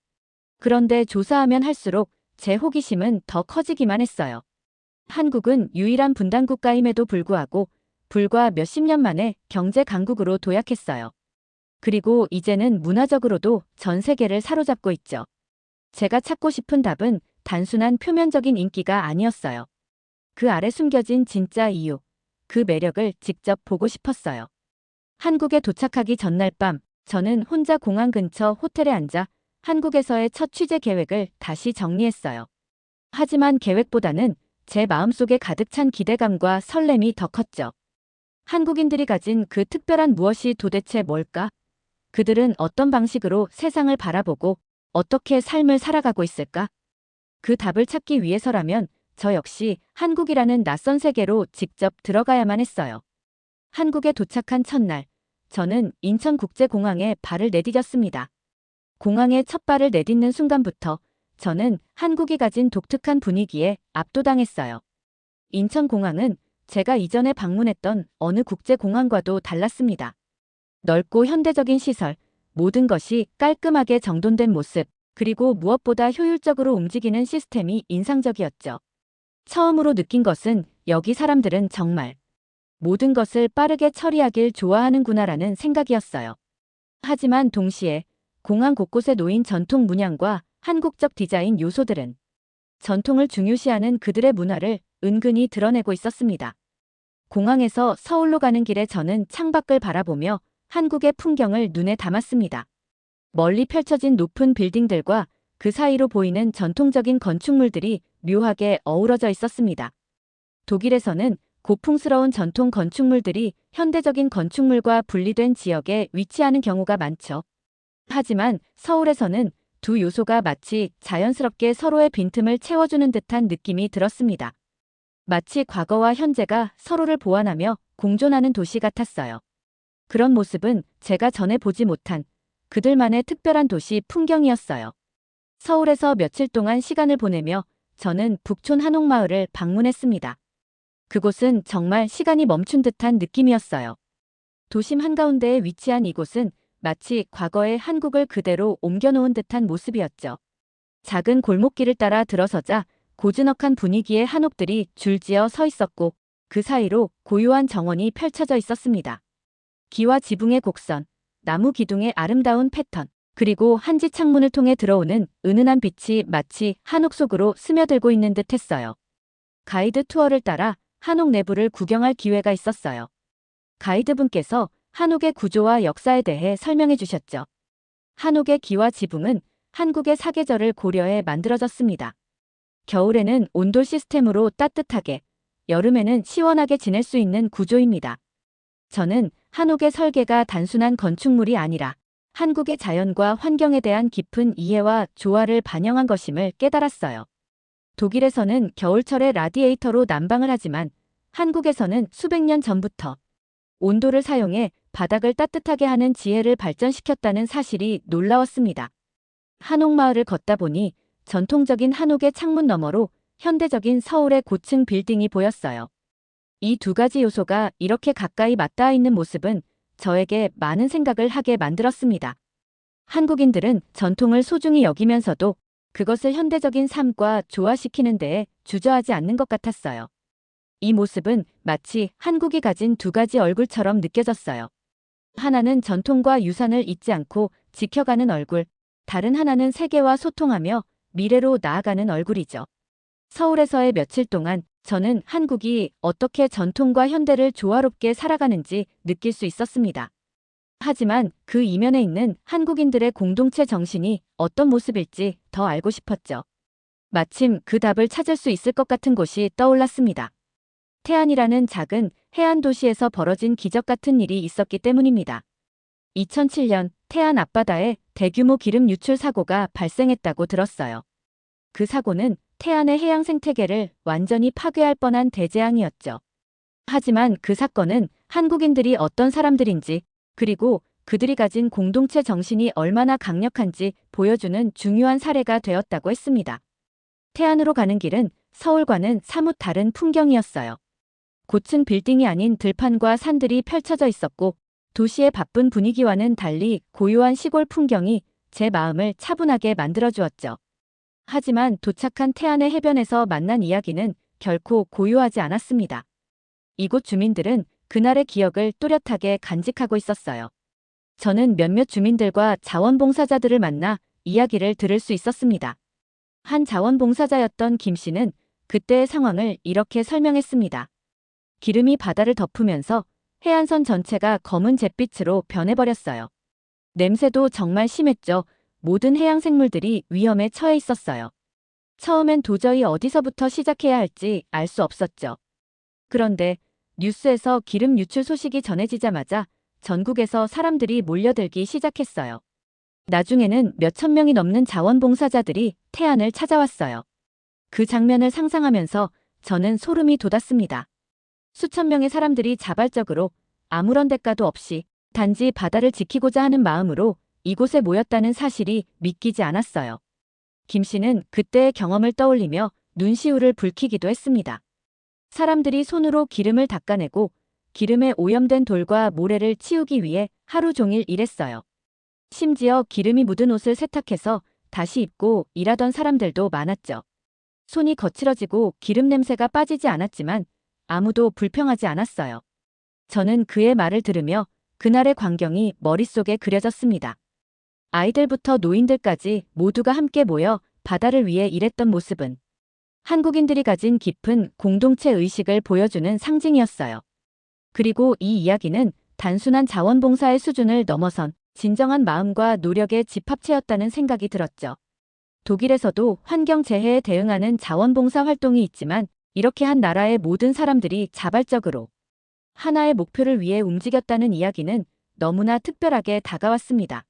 A: 그런데 조사하면 할수록 제 호기심은 더 커지기만 했어요. 한국은 유일한 분단 국가임에도 불구하고 불과 몇십 년 만에 경제 강국으로 도약했어요. 그리고 이제는 문화적으로도 전 세계를 사로잡고 있죠. 제가 찾고 싶은 답은 단순한 표면적인 인기가 아니었어요. 그 아래 숨겨진 진짜 이유, 그 매력을 직접 보고 싶었어요. 한국에 도착하기 전날 밤, 저는 혼자 공항 근처 호텔에 앉아 한국에서의 첫 취재 계획을 다시 정리했어요. 하지만 계획보다는 제 마음속에 가득 찬 기대감과 설렘이 더 컸죠. 한국인들이 가진 그 특별한 무엇이 도대체 뭘까? 그들은 어떤 방식으로 세상을 바라보고 어떻게 삶을 살아가고 있을까? 그 답을 찾기 위해서라면 저 역시 한국이라는 낯선 세계로 직접 들어가야만 했어요. 한국에 도착한 첫날, 저는 인천국제공항에 발을 내디뎠습니다. 공항에 첫 발을 내딛는 순간부터 저는 한국이 가진 독특한 분위기에 압도당했어요. 인천공항은 제가 이전에 방문했던 어느 국제공항과도 달랐습니다. 넓고 현대적인 시설, 모든 것이 깔끔하게 정돈된 모습, 그리고 무엇보다 효율적으로 움직이는 시스템이 인상적이었죠. 처음으로 느낀 것은 여기 사람들은 정말 모든 것을 빠르게 처리하길 좋아하는구나라는 생각이었어요. 하지만 동시에 공항 곳곳에 놓인 전통 문양과 한국적 디자인 요소들은 전통을 중요시하는 그들의 문화를 은근히 드러내고 있었습니다. 공항에서 서울로 가는 길에 저는 창밖을 바라보며 한국의 풍경을 눈에 담았습니다. 멀리 펼쳐진 높은 빌딩들과 그 사이로 보이는 전통적인 건축물들이 묘하게 어우러져 있었습니다. 독일에서는 고풍스러운 전통 건축물들이 현대적인 건축물과 분리된 지역에 위치하는 경우가 많죠. 하지만 서울에서는 두 요소가 마치 자연스럽게 서로의 빈틈을 채워주는 듯한 느낌이 들었습니다. 마치 과거와 현재가 서로를 보완하며 공존하는 도시 같았어요. 그런 모습은 제가 전에 보지 못한 그들만의 특별한 도시 풍경이었어요. 서울에서 며칠 동안 시간을 보내며 저는 북촌 한옥마을을 방문했습니다. 그곳은 정말 시간이 멈춘 듯한 느낌이었어요. 도심 한가운데에 위치한 이곳은 마치 과거의 한국을 그대로 옮겨놓은 듯한 모습이었죠. 작은 골목길을 따라 들어서자 고즈넉한 분위기의 한옥들이 줄지어 서 있었고 그 사이로 고요한 정원이 펼쳐져 있었습니다. 기와 지붕의 곡선, 나무 기둥의 아름다운 패턴, 그리고 한지 창문을 통해 들어오는 은은한 빛이 마치 한옥 속으로 스며들고 있는 듯 했어요. 가이드 투어를 따라 한옥 내부를 구경할 기회가 있었어요. 가이드분께서 한옥의 구조와 역사에 대해 설명해 주셨죠. 한옥의 기와 지붕은 한국의 사계절을 고려해 만들어졌습니다. 겨울에는 온돌 시스템으로 따뜻하게, 여름에는 시원하게 지낼 수 있는 구조입니다. 저는 한옥의 설계가 단순한 건축물이 아니라 한국의 자연과 환경에 대한 깊은 이해와 조화를 반영한 것임을 깨달았어요. 독일에서는 겨울철에 라디에이터로 난방을 하지만 한국에서는 수백 년 전부터 온도를 사용해 바닥을 따뜻하게 하는 지혜를 발전시켰다는 사실이 놀라웠습니다. 한옥마을을 걷다 보니 전통적인 한옥의 창문 너머로 현대적인 서울의 고층 빌딩이 보였어요. 이 두 가지 요소가 이렇게 가까이 맞닿아 있는 모습은 저에게 많은 생각을 하게 만들었습니다. 한국인들은 전통을 소중히 여기면서도 그것을 현대적인 삶과 조화시키는 데에 주저하지 않는 것 같았어요. 이 모습은 마치 한국이 가진 두 가지 얼굴처럼 느껴졌어요. 하나는 전통과 유산을 잊지 않고 지켜가는 얼굴, 다른 하나는 세계와 소통하며 미래로 나아가는 얼굴이죠. 서울에서의 며칠 동안 저는 한국이 어떻게 전통과 현대를 조화롭게 살아가는지 느낄 수 있었습니다. 하지만 그 이면에 있는 한국인들의 공동체 정신이 어떤 모습일지 더 알고 싶었죠. 마침 그 답을 찾을 수 있을 것 같은 곳이 떠올랐습니다. 태안이라는 작은 해안 도시에서 벌어진 기적 같은 일이 있었기 때문입니다. 2007년 태안 앞바다에 대규모 기름 유출 사고가 발생했다고 들었어요. 그 사고는 태안의 해양 생태계를 완전히 파괴할 뻔한 대재앙이었죠. 하지만 그 사건은 한국인들이 어떤 사람들인지 그리고 그들이 가진 공동체 정신이 얼마나 강력한지 보여주는 중요한 사례가 되었다고 했습니다. 태안으로 가는 길은 서울과는 사뭇 다른 풍경이었어요. 고층 빌딩이 아닌 들판과 산들이 펼쳐져 있었고 도시의 바쁜 분위기와는 달리 고요한 시골 풍경이 제 마음을 차분하게 만들어 주었죠. 하지만 도착한 태안의 해변에서 만난 이야기는 결코 고요하지 않았습니다. 이곳 주민들은 그날의 기억을 또렷하게 간직하고 있었어요. 저는 몇몇 주민들과 자원봉사자들을 만나 이야기를 들을 수 있었습니다. 한 자원봉사자였던 김 씨는 그때의 상황을 이렇게 설명했습니다. 기름이 바다를 덮으면서 해안선 전체가 검은 잿빛으로 변해버렸어요. 냄새도 정말 심했죠. 모든 해양 생물들이 위험에 처해 있었어요. 처음엔 도저히 어디서부터 시작해야 할지 알 수 없었죠. 그런데 뉴스에서 기름 유출 소식이 전해지자마자 전국에서 사람들이 몰려들기 시작했어요. 나중에는 몇천 명이 넘는 자원봉사자들이 태안을 찾아왔어요. 그 장면을 상상하면서 저는 소름이 돋았습니다. 수천 명의 사람들이 자발적으로 아무런 대가도 없이 단지 바다를 지키고자 하는 마음으로 이곳에 모였다는 사실이 믿기지 않았어요. 김 씨는 그때의 경험을 떠올리며 눈시울을 붉히기도 했습니다. 사람들이 손으로 기름을 닦아내고 기름에 오염된 돌과 모래를 치우기 위해 하루 종일 일했어요. 심지어 기름이 묻은 옷을 세탁해서 다시 입고 일하던 사람들도 많았죠. 손이 거칠어지고 기름 냄새가 빠지지 않았지만 아무도 불평하지 않았어요. 저는 그의 말을 들으며 그날의 광경이 머릿속에 그려졌습니다. 아이들부터 노인들까지 모두가 함께 모여 바다를 위해 일했던 모습은 한국인들이 가진 깊은 공동체 의식을 보여주는 상징이었어요. 그리고 이 이야기는 단순한 자원봉사의 수준을 넘어선 진정한 마음과 노력의 집합체였다는 생각이 들었죠. 독일에서도 환경재해에 대응하는 자원봉사 활동이 있지만 이렇게 한 나라의 모든 사람들이 자발적으로 하나의 목표를 위해 움직였다는 이야기는 너무나 특별하게 다가왔습니다.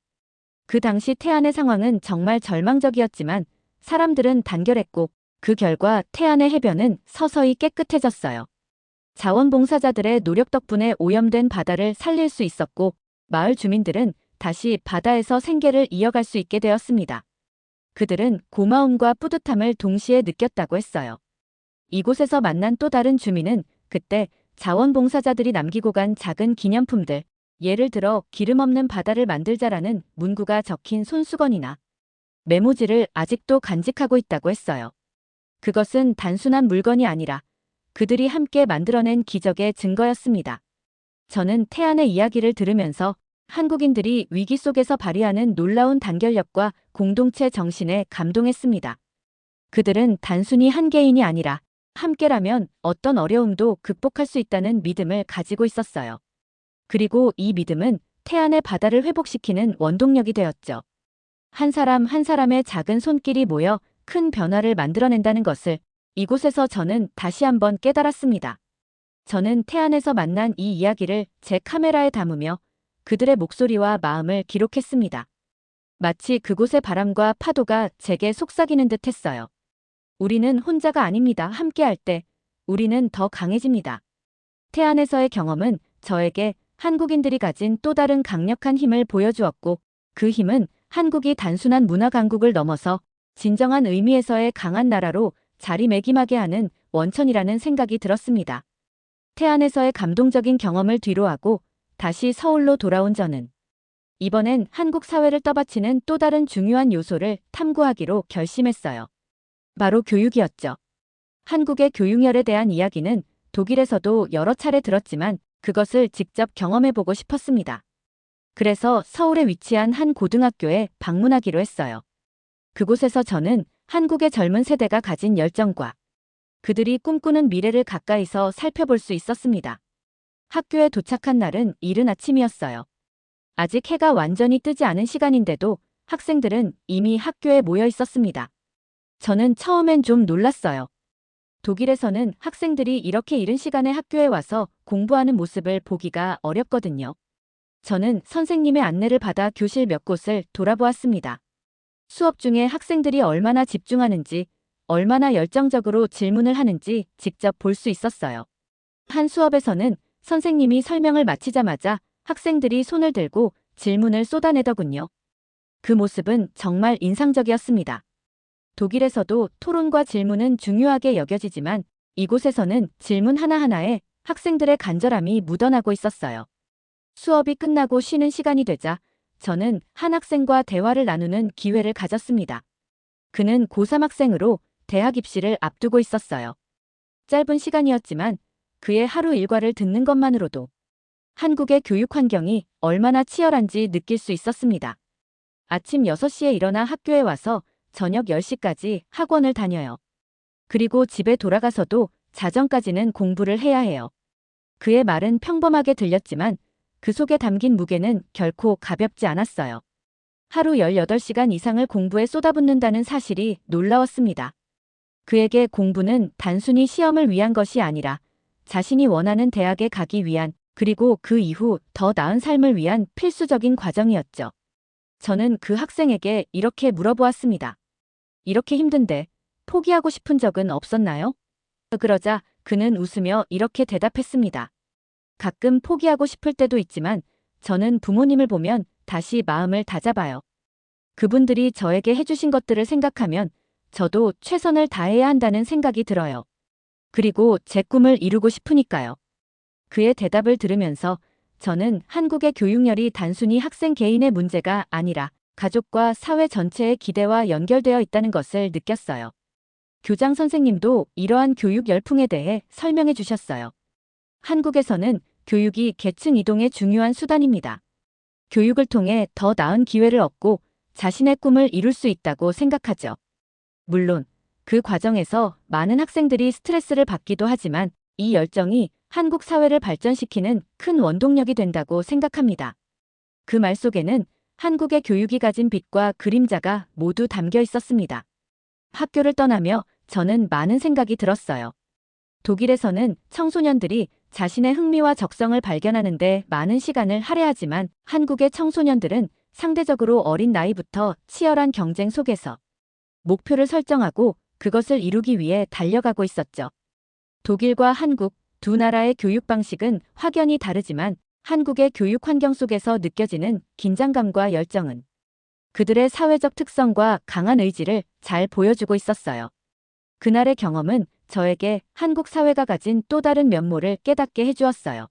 A: 그 당시 태안의 상황은 정말 절망적이었지만 사람들은 단결했고 그 결과 태안의 해변은 서서히 깨끗해졌어요. 자원봉사자들의 노력 덕분에 오염된 바다를 살릴 수 있었고 마을 주민들은 다시 바다에서 생계를 이어갈 수 있게 되었습니다. 그들은 고마움과 뿌듯함을 동시에 느꼈다고 했어요. 이곳에서 만난 또 다른 주민은 그때 자원봉사자들이 남기고 간 작은 기념품들, 예를 들어 기름 없는 바다를 만들자라는 문구가 적힌 손수건이나 메모지를 아직도 간직하고 있다고 했어요. 그것은 단순한 물건이 아니라 그들이 함께 만들어낸 기적의 증거였습니다. 저는 태안의 이야기를 들으면서 한국인들이 위기 속에서 발휘하는 놀라운 단결력과 공동체 정신에 감동했습니다. 그들은 단순히 한 개인이 아니라 함께라면 어떤 어려움도 극복할 수 있다는 믿음을 가지고 있었어요. 그리고 이 믿음은 태안의 바다를 회복시키는 원동력이 되었죠. 한 사람 한 사람의 작은 손길이 모여 큰 변화를 만들어낸다는 것을 이곳에서 저는 다시 한번 깨달았습니다. 저는 태안에서 만난 이 이야기를 제 카메라에 담으며 그들의 목소리와 마음을 기록했습니다. 마치 그곳의 바람과 파도가 제게 속삭이는 듯 했어요. 우리는 혼자가 아닙니다. 함께할 때 우리는 더 강해집니다. 태안에서의 경험은 저에게 한국인들이 가진 또 다른 강력한 힘을 보여주었고 그 힘은 한국이 단순한 문화 강국을 넘어서 진정한 의미에서의 강한 나라로 자리매김하게 하는 원천이라는 생각이 들었습니다. 태안에서의 감동적인 경험을 뒤로하고 다시 서울로 돌아온 저는 이번엔 한국 사회를 떠받치는 또 다른 중요한 요소를 탐구하기로 결심했어요. 바로 교육이었죠. 한국의 교육열에 대한 이야기는 독일에서도 여러 차례 들었지만 그것을 직접 경험해보고 싶었습니다. 그래서 서울에 위치한 한 고등학교에 방문하기로 했어요. 그곳에서 저는 한국의 젊은 세대가 가진 열정과 그들이 꿈꾸는 미래를 가까이서 살펴볼 수 있었습니다. 학교에 도착한 날은 이른 아침이었어요. 아직 해가 완전히 뜨지 않은 시간인데도 학생들은 이미 학교에 모여 있었습니다. 저는 처음엔 좀 놀랐어요. 독일에서는 학생들이 이렇게 이른 시간에 학교에 와서 공부하는 모습을 보기가 어렵거든요. 저는 선생님의 안내를 받아 교실 몇 곳을 돌아보았습니다. 수업 중에 학생들이 얼마나 집중하는지, 얼마나 열정적으로 질문을 하는지 직접 볼 수 있었어요. 한 수업에서는 선생님이 설명을 마치자마자 학생들이 손을 들고 질문을 쏟아내더군요. 그 모습은 정말 인상적이었습니다. 독일에서도 토론과 질문은 중요하게 여겨지지만 이곳에서는 질문 하나하나에 학생들의 간절함이 묻어나고 있었어요. 수업이 끝나고 쉬는 시간이 되자 저는 한 학생과 대화를 나누는 기회를 가졌습니다. 그는 고3 학생으로 대학 입시를 앞두고 있었어요. 짧은 시간이었지만 그의 하루 일과를 듣는 것만으로도 한국의 교육 환경이 얼마나 치열한지 느낄 수 있었습니다. 아침 6시에 일어나 학교에 와서 저녁 10시까지 학원을 다녀요. 그리고 집에 돌아가서도 자정까지는 공부를 해야 해요. 그의 말은 평범하게 들렸지만 그 속에 담긴 무게는 결코 가볍지 않았어요. 하루 18시간 이상을 공부에 쏟아붓는다는 사실이 놀라웠습니다. 그에게 공부는 단순히 시험을 위한 것이 아니라 자신이 원하는 대학에 가기 위한, 그리고 그 이후 더 나은 삶을 위한 필수적인 과정이었죠. 저는 그 학생에게 이렇게 물어보았습니다. 이렇게 힘든데 포기하고 싶은 적은 없었나요? 그러자 그는 웃으며 이렇게 대답했습니다. 가끔 포기하고 싶을 때도 있지만 저는 부모님을 보면 다시 마음을 다잡아요. 그분들이 저에게 해주신 것들을 생각하면 저도 최선을 다해야 한다는 생각이 들어요. 그리고 제 꿈을 이루고 싶으니까요. 그의 대답을 들으면서 저는 한국의 교육열이 단순히 학생 개인의 문제가 아니라 가족과 사회 전체의 기대와 연결되어 있다는 것을 느꼈어요. 교장 선생님도 이러한 교육 열풍에 대해 설명해 주셨어요. 한국에서는 교육이 계층 이동의 중요한 수단입니다. 교육을 통해 더 나은 기회를 얻고 자신의 꿈을 이룰 수 있다고 생각하죠. 물론 그 과정에서 많은 학생들이 스트레스를 받기도 하지만 이 열정이 한국 사회를 발전시키는 큰 원동력이 된다고 생각합니다. 그 말 속에는 한국의 교육이 가진 빛과 그림자가 모두 담겨 있었습니다. 학교를 떠나며 저는 많은 생각이 들었어요. 독일에서는 청소년들이 자신의 흥미와 적성을 발견하는 데 많은 시간을 할애하지만 한국의 청소년들은 상대적으로 어린 나이부터 치열한 경쟁 속에서 목표를 설정하고 그것을 이루기 위해 달려가고 있었죠. 독일과 한국 두 나라의 교육 방식은 확연히 다르지만 한국의 교육 환경 속에서 느껴지는 긴장감과 열정은 그들의 사회적 특성과 강한 의지를 잘 보여주고 있었어요. 그날의 경험은 저에게 한국 사회가 가진 또 다른 면모를 깨닫게 해주었어요.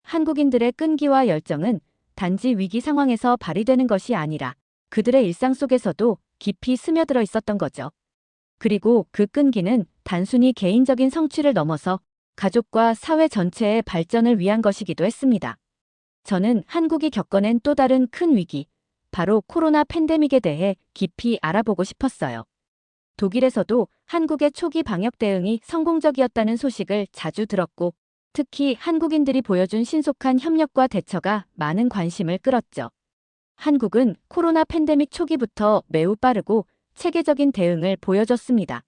A: 한국인들의 끈기와 열정은 단지 위기 상황에서 발휘되는 것이 아니라 그들의 일상 속에서도 깊이 스며들어 있었던 거죠. 그리고 그 끈기는 단순히 개인적인 성취를 넘어서 가족과 사회 전체의 발전을 위한 것이기도 했습니다. 저는 한국이 겪어낸 또 다른 큰 위기, 바로 코로나 팬데믹에 대해 깊이 알아보고 싶었어요. 독일에서도 한국의 초기 방역 대응이 성공적이었다는 소식을 자주 들었고, 특히 한국인들이 보여준 신속한 협력과 대처가 많은 관심을 끌었죠. 한국은 코로나 팬데믹 초기부터 매우 빠르고 체계적인 대응을 보여줬습니다.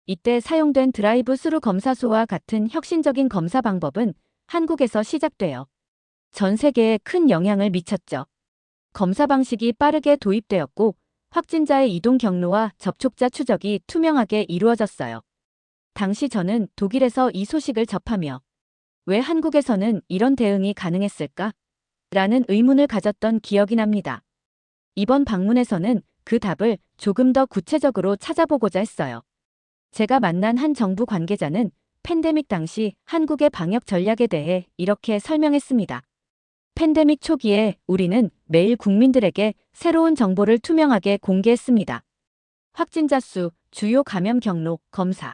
A: 이때 사용된 드라이브 스루 검사소와 같은 혁신적인 검사 방법은 한국에서 시작되어 전 세계에 큰 영향을 미쳤죠. 검사 방식이 빠르게 도입되었고 확진자의 이동 경로와 접촉자 추적이 투명하게 이루어졌어요. 당시 저는 독일에서 이 소식을 접하며 왜 한국에서는 이런 대응이 가능했을까? 라는 의문을 가졌던 기억이 납니다. 이번 방문에서는 그 답을 조금 더 구체적으로 찾아보고자 했어요. 제가 만난 한 정부 관계자는 팬데믹 당시 한국의 방역 전략에 대해 이렇게 설명했습니다. 팬데믹 초기에 우리는 매일 국민들에게 새로운 정보를 투명하게 공개했습니다. 확진자 수, 주요 감염 경로, 검사,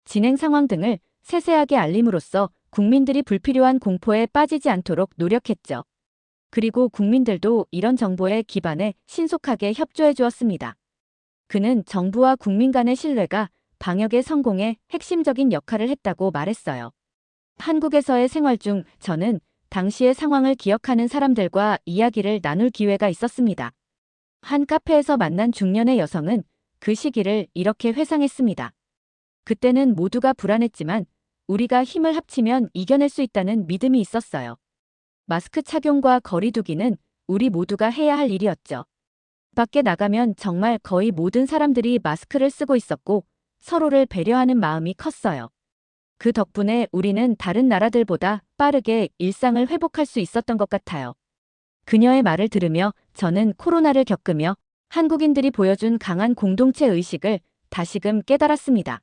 A: 진행 상황 등을 세세하게 알림으로써 국민들이 불필요한 공포에 빠지지 않도록 노력했죠. 그리고 국민들도 이런 정보에 기반해 신속하게 협조해 주었습니다. 그는 정부와 국민 간의 신뢰가 방역의 성공에 핵심적인 역할을 했다고 말했어요. 한국에서의 생활 중 저는 당시의 상황을 기억하는 사람들과 이야기를 나눌 기회가 있었습니다. 한 카페에서 만난 중년의 여성은 그 시기를 이렇게 회상했습니다. 그때는 모두가 불안했지만 우리가 힘을 합치면 이겨낼 수 있다는 믿음이 있었어요. 마스크 착용과 거리 두기는 우리 모두가 해야 할 일이었죠. 밖에 나가면 정말 거의 모든 사람들이 마스크를 쓰고 있었고 서로를 배려하는 마음이 컸어요. 그 덕분에 우리는 다른 나라들보다 빠르게 일상을 회복할 수 있었던 것 같아요. 그녀의 말을 들으며 저는 코로나를 겪으며 한국인들이 보여준 강한 공동체 의식을 다시금 깨달았습니다.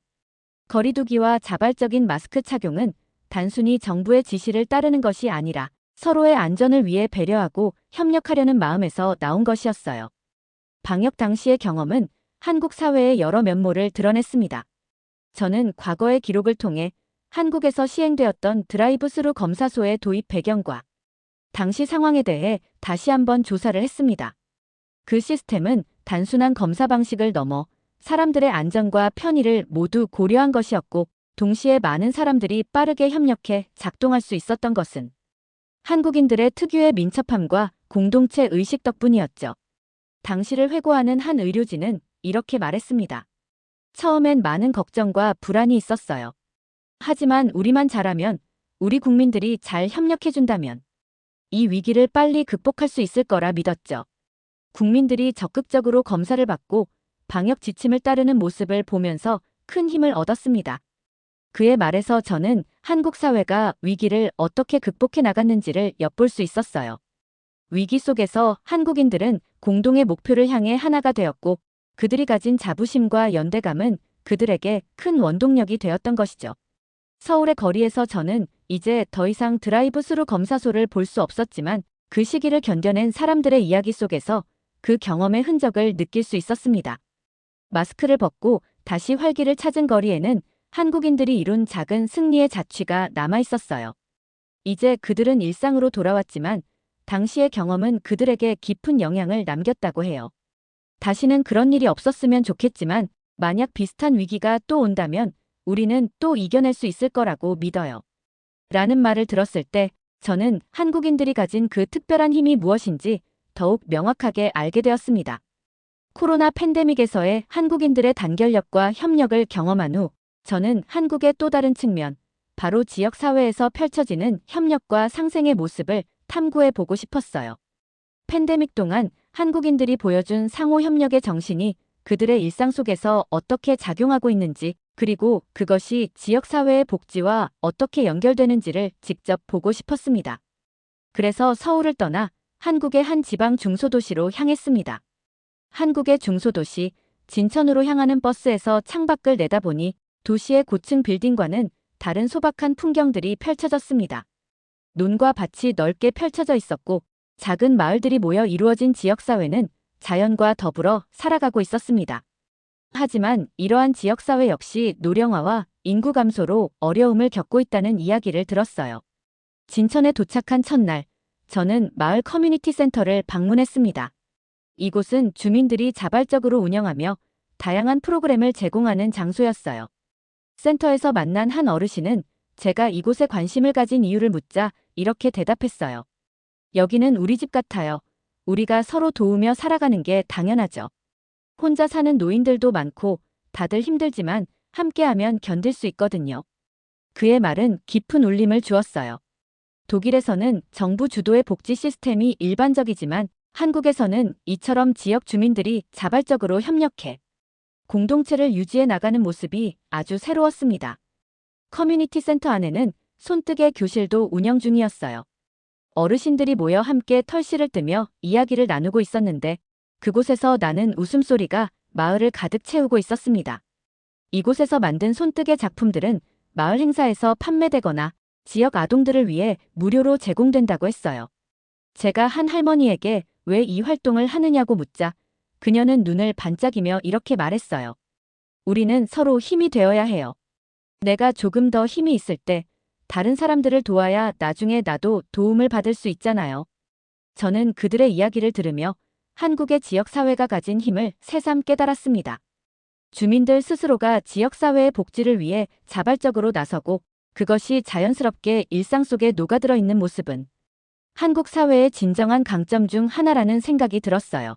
A: 거리두기와 자발적인 마스크 착용은 단순히 정부의 지시를 따르는 것이 아니라 서로의 안전을 위해 배려하고 협력하려는 마음에서 나온 것이었어요. 방역 당시의 경험은 한국 사회의 여러 면모를 드러냈습니다. 저는 과거의 기록을 통해 한국에서 시행되었던 드라이브스루 검사소의 도입 배경과 당시 상황에 대해 다시 한번 조사를 했습니다. 그 시스템은 단순한 검사 방식을 넘어 사람들의 안전과 편의를 모두 고려한 것이었고, 동시에 많은 사람들이 빠르게 협력해 작동할 수 있었던 것은 한국인들의 특유의 민첩함과 공동체 의식 덕분이었죠. 당시를 회고하는 한 의료진은 이렇게 말했습니다. 처음엔 많은 걱정과 불안이 있었어요. 하지만 우리만 잘하면, 우리 국민들이 잘 협력해준다면 이 위기를 빨리 극복할 수 있을 거라 믿었죠. 국민들이 적극적으로 검사를 받고 방역 지침을 따르는 모습을 보면서 큰 힘을 얻었습니다. 그의 말에서 저는 한국 사회가 위기를 어떻게 극복해 나갔는지를 엿볼 수 있었어요. 위기 속에서 한국인들은 공동의 목표를 향해 하나가 되었고, 그들이 가진 자부심과 연대감은 그들에게 큰 원동력이 되었던 것이죠. 서울의 거리에서 저는 이제 더 이상 드라이브스루 검사소를 볼 수 없었지만, 그 시기를 견뎌낸 사람들의 이야기 속에서 그 경험의 흔적을 느낄 수 있었습니다. 마스크를 벗고 다시 활기를 찾은 거리에는 한국인들이 이룬 작은 승리의 자취가 남아 있었어요. 이제 그들은 일상으로 돌아왔지만 당시의 경험은 그들에게 깊은 영향을 남겼다고 해요. 다시는 그런 일이 없었으면 좋겠지만, 만약 비슷한 위기가 또 온다면 우리는 또 이겨낼 수 있을 거라고 믿어요. 라는 말을 들었을 때 저는 한국인들이 가진 그 특별한 힘이 무엇인지 더욱 명확하게 알게 되었습니다. 코로나 팬데믹에서의 한국인들의 단결력과 협력을 경험한 후 저는 한국의 또 다른 측면, 바로 지역사회에서 펼쳐지는 협력과 상생의 모습을 탐구해 보고 싶었어요. 팬데믹 동안 한국인들이 보여준 상호협력의 정신이 그들의 일상 속에서 어떻게 작용하고 있는지, 그리고 그것이 지역사회의 복지와 어떻게 연결되는지를 직접 보고 싶었습니다. 그래서 서울을 떠나 한국의 한 지방 중소도시로 향했습니다. 한국의 중소도시 진천으로 향하는 버스에서 창밖을 내다보니 도시의 고층 빌딩과는 다른 소박한 풍경들이 펼쳐졌습니다. 논과 밭이 넓게 펼쳐져 있었고, 작은 마을들이 모여 이루어진 지역사회는 자연과 더불어 살아가고 있었습니다. 하지만 이러한 지역사회 역시 노령화와 인구 감소로 어려움을 겪고 있다는 이야기를 들었어요. 진천에 도착한 첫날, 저는 마을 커뮤니티 센터를 방문했습니다. 이곳은 주민들이 자발적으로 운영하며 다양한 프로그램을 제공하는 장소였어요. 센터에서 만난 한 어르신은 제가 이곳에 관심을 가진 이유를 묻자 이렇게 대답했어요. 여기는 우리 집 같아요. 우리가 서로 도우며 살아가는 게 당연하죠. 혼자 사는 노인들도 많고 다들 힘들지만 함께하면 견딜 수 있거든요. 그의 말은 깊은 울림을 주었어요. 독일에서는 정부 주도의 복지 시스템이 일반적이지만 한국에서는 이처럼 지역 주민들이 자발적으로 협력해 공동체를 유지해 나가는 모습이 아주 새로웠습니다. 커뮤니티 센터 안에는 손뜨개 교실도 운영 중이었어요. 어르신들이 모여 함께 털실을 뜨며 이야기를 나누고 있었는데, 그곳에서 나는 웃음소리가 마을을 가득 채우고 있었습니다. 이곳에서 만든 손뜨개 작품들은 마을 행사에서 판매되거나 지역 아동들을 위해 무료로 제공된다고 했어요. 제가 한 할머니에게 왜 이 활동을 하느냐고 묻자 그녀는 눈을 반짝이며 이렇게 말했어요. 우리는 서로 힘이 되어야 해요. 내가 조금 더 힘이 있을 때 다른 사람들을 도와야 나중에 나도 도움을 받을 수 있잖아요. 저는 그들의 이야기를 들으며 한국의 지역사회가 가진 힘을 새삼 깨달았습니다. 주민들 스스로가 지역사회의 복지를 위해 자발적으로 나서고 그것이 자연스럽게 일상 속에 녹아들어 있는 모습은 한국 사회의 진정한 강점 중 하나라는 생각이 들었어요.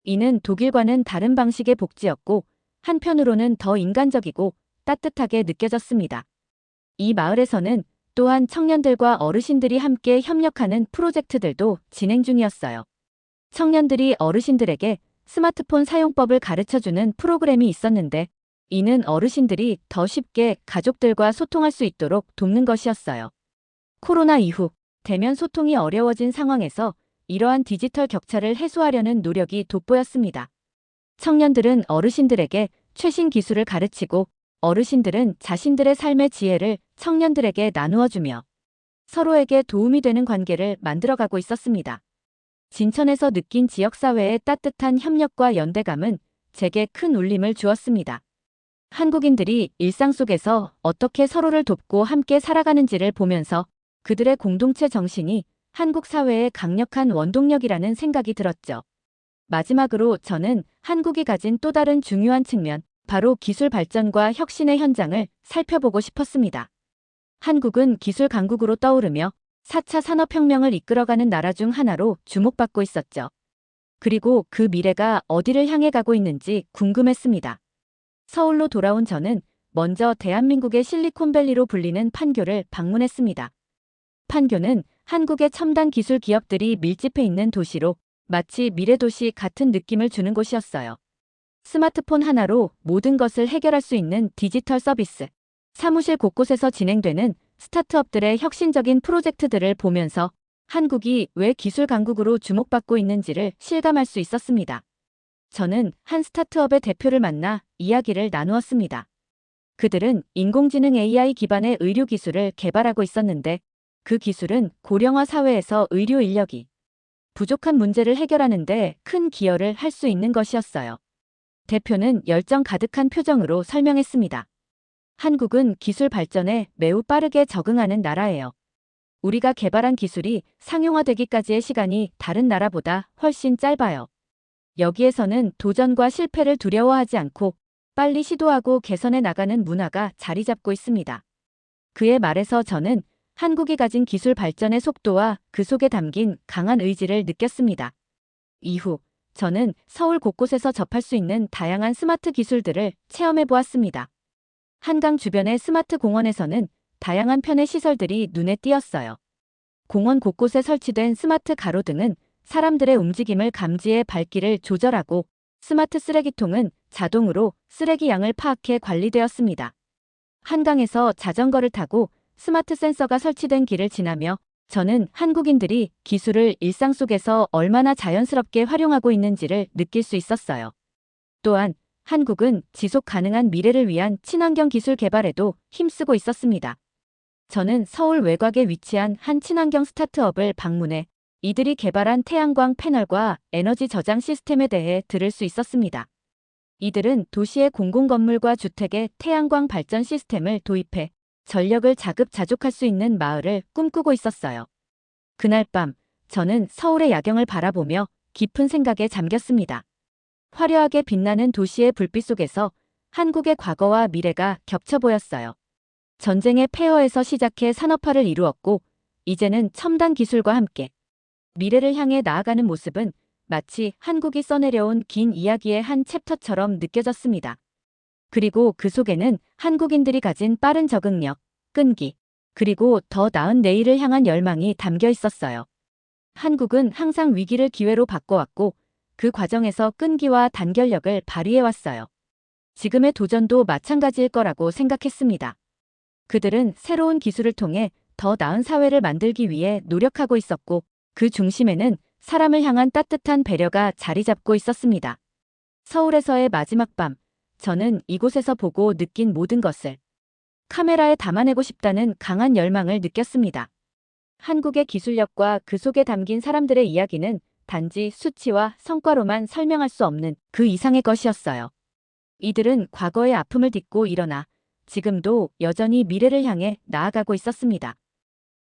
A: 이는 독일과는 다른 방식의 복지였고, 한편으로는 더 인간적이고 따뜻하게 느껴졌습니다. 이 마을에서는 또한 청년들과 어르신들이 함께 협력하는 프로젝트들도 진행 중이었어요. 청년들이 어르신들에게 스마트폰 사용법을 가르쳐주는 프로그램이 있었는데, 이는 어르신들이 더 쉽게 가족들과 소통할 수 있도록 돕는 것이었어요. 코로나 이후 대면 소통이 어려워진 상황에서 이러한 디지털 격차를 해소하려는 노력이 돋보였습니다. 청년들은 어르신들에게 최신 기술을 가르치고 어르신들은 자신들의 삶의 지혜를 청년들에게 나누어주며 서로에게 도움이 되는 관계를 만들어가고 있었습니다. 진천에서 느낀 지역사회의 따뜻한 협력과 연대감은 제게 큰 울림을 주었습니다. 한국인들이 일상 속에서 어떻게 서로를 돕고 함께 살아가는지를 보면서 그들의 공동체 정신이 한국 사회의 강력한 원동력이라는 생각이 들었죠. 마지막으로 저는 한국이 가진 또 다른 중요한 측면, 바로 기술 발전과 혁신의 현장을 살펴보고 싶었습니다. 한국은 기술 강국으로 떠오르며 4차 산업혁명을 이끌어가는 나라 중 하나로 주목받고 있었죠. 그리고 그 미래가 어디를 향해 가고 있는지 궁금했습니다. 서울로 돌아온 저는 먼저 대한민국의 실리콘밸리로 불리는 판교를 방문했습니다. 판교는 한국의 첨단 기술 기업들이 밀집해 있는 도시로 마치 미래도시 같은 느낌을 주는 곳이었어요. 스마트폰 하나로 모든 것을 해결할 수 있는 디지털 서비스, 사무실 곳곳에서 진행되는 스타트업들의 혁신적인 프로젝트들을 보면서 한국이 왜 기술 강국으로 주목받고 있는지를 실감할 수 있었습니다. 저는 한 스타트업의 대표를 만나 이야기를 나누었습니다. 그들은 인공지능 AI 기반의 의료 기술을 개발하고 있었는데 그 기술은 고령화 사회에서 의료 인력이 부족한 문제를 해결하는 데 큰 기여를 할 수 있는 것이었어요. 대표는 열정 가득한 표정으로 설명했습니다. 한국은 기술 발전에 매우 빠르게 적응하는 나라예요. 우리가 개발한 기술이 상용화되기까지의 시간이 다른 나라보다 훨씬 짧아요. 여기에서는 도전과 실패를 두려워하지 않고 빨리 시도하고 개선해 나가는 문화가 자리 잡고 있습니다. 그의 말에서 저는 한국이 가진 기술 발전의 속도와 그 속에 담긴 강한 의지를 느꼈습니다. 이후 저는 서울 곳곳에서 접할 수 있는 다양한 스마트 기술들을 체험해 보았습니다. 한강 주변의 스마트 공원에서는 다양한 편의 시설들이 눈에 띄었어요. 공원 곳곳에 설치된 스마트 가로등은 사람들의 움직임을 감지해 밝기를 조절하고 스마트 쓰레기통은 자동으로 쓰레기 양을 파악해 관리되었습니다. 한강에서 자전거를 타고 스마트 센서가 설치된 길을 지나며 저는 한국인들이 기술을 일상 속에서 얼마나 자연스럽게 활용하고 있는지를 느낄 수 있었어요. 또한 한국은 지속 가능한 미래를 위한 친환경 기술 개발에도 힘쓰고 있었습니다. 저는 서울 외곽에 위치한 한 친환경 스타트업을 방문해 이들이 개발한 태양광 패널과 에너지 저장 시스템에 대해 들을 수 있었습니다. 이들은 도시의 공공건물과 주택에 태양광 발전 시스템을 도입해 전력을 자급자족할 수 있는 마을을 꿈꾸고 있었어요. 그날 밤, 저는 서울의 야경을 바라보며 깊은 생각에 잠겼습니다. 화려하게 빛나는 도시의 불빛 속에서 한국의 과거와 미래가 겹쳐 보였어요. 전쟁의 폐허에서 시작해 산업화를 이루었고, 이제는 첨단 기술과 함께 미래를 향해 나아가는 모습은 마치 한국이 써내려온 긴 이야기의 한 챕터처럼 느껴졌습니다. 그리고 그 속에는 한국인들이 가진 빠른 적응력, 끈기, 그리고 더 나은 내일을 향한 열망이 담겨 있었어요. 한국은 항상 위기를 기회로 바꿔왔고 그 과정에서 끈기와 단결력을 발휘해왔어요. 지금의 도전도 마찬가지일 거라고 생각했습니다. 그들은 새로운 기술을 통해 더 나은 사회를 만들기 위해 노력하고 있었고 그 중심에는 사람을 향한 따뜻한 배려가 자리 잡고 있었습니다. 서울에서의 마지막 밤, 저는 이곳에서 보고 느낀 모든 것을 카메라에 담아내고 싶다는 강한 열망을 느꼈습니다. 한국의 기술력과 그 속에 담긴 사람들의 이야기는 단지 수치와 성과로만 설명할 수 없는 그 이상의 것이었어요. 이들은 과거의 아픔을 딛고 일어나 지금도 여전히 미래를 향해 나아가고 있었습니다.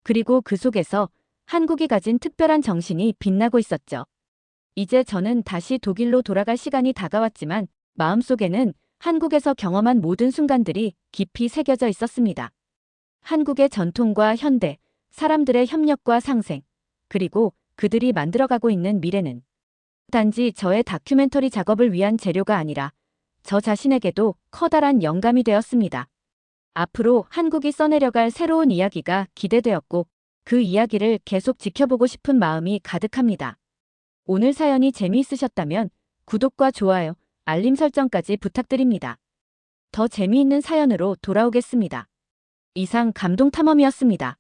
A: 그리고 그 속에서 한국이 가진 특별한 정신이 빛나고 있었죠. 이제 저는 다시 독일로 돌아갈 시간이 다가왔지만 마음속에는 한국에서 경험한 모든 순간들이 깊이 새겨져 있었습니다. 한국의 전통과 현대, 사람들의 협력과 상생, 그리고 그들이 만들어가고 있는 미래는 단지 저의 다큐멘터리 작업을 위한 재료가 아니라 저 자신에게도 커다란 영감이 되었습니다. 앞으로 한국이 써내려갈 새로운 이야기가 기대되었고 그 이야기를 계속 지켜보고 싶은 마음이 가득합니다. 오늘 사연이 재미있으셨다면 구독과 좋아요, 알림 설정까지 부탁드립니다. 더 재미있는 사연으로 돌아오겠습니다. 이상 감동탐험이었습니다.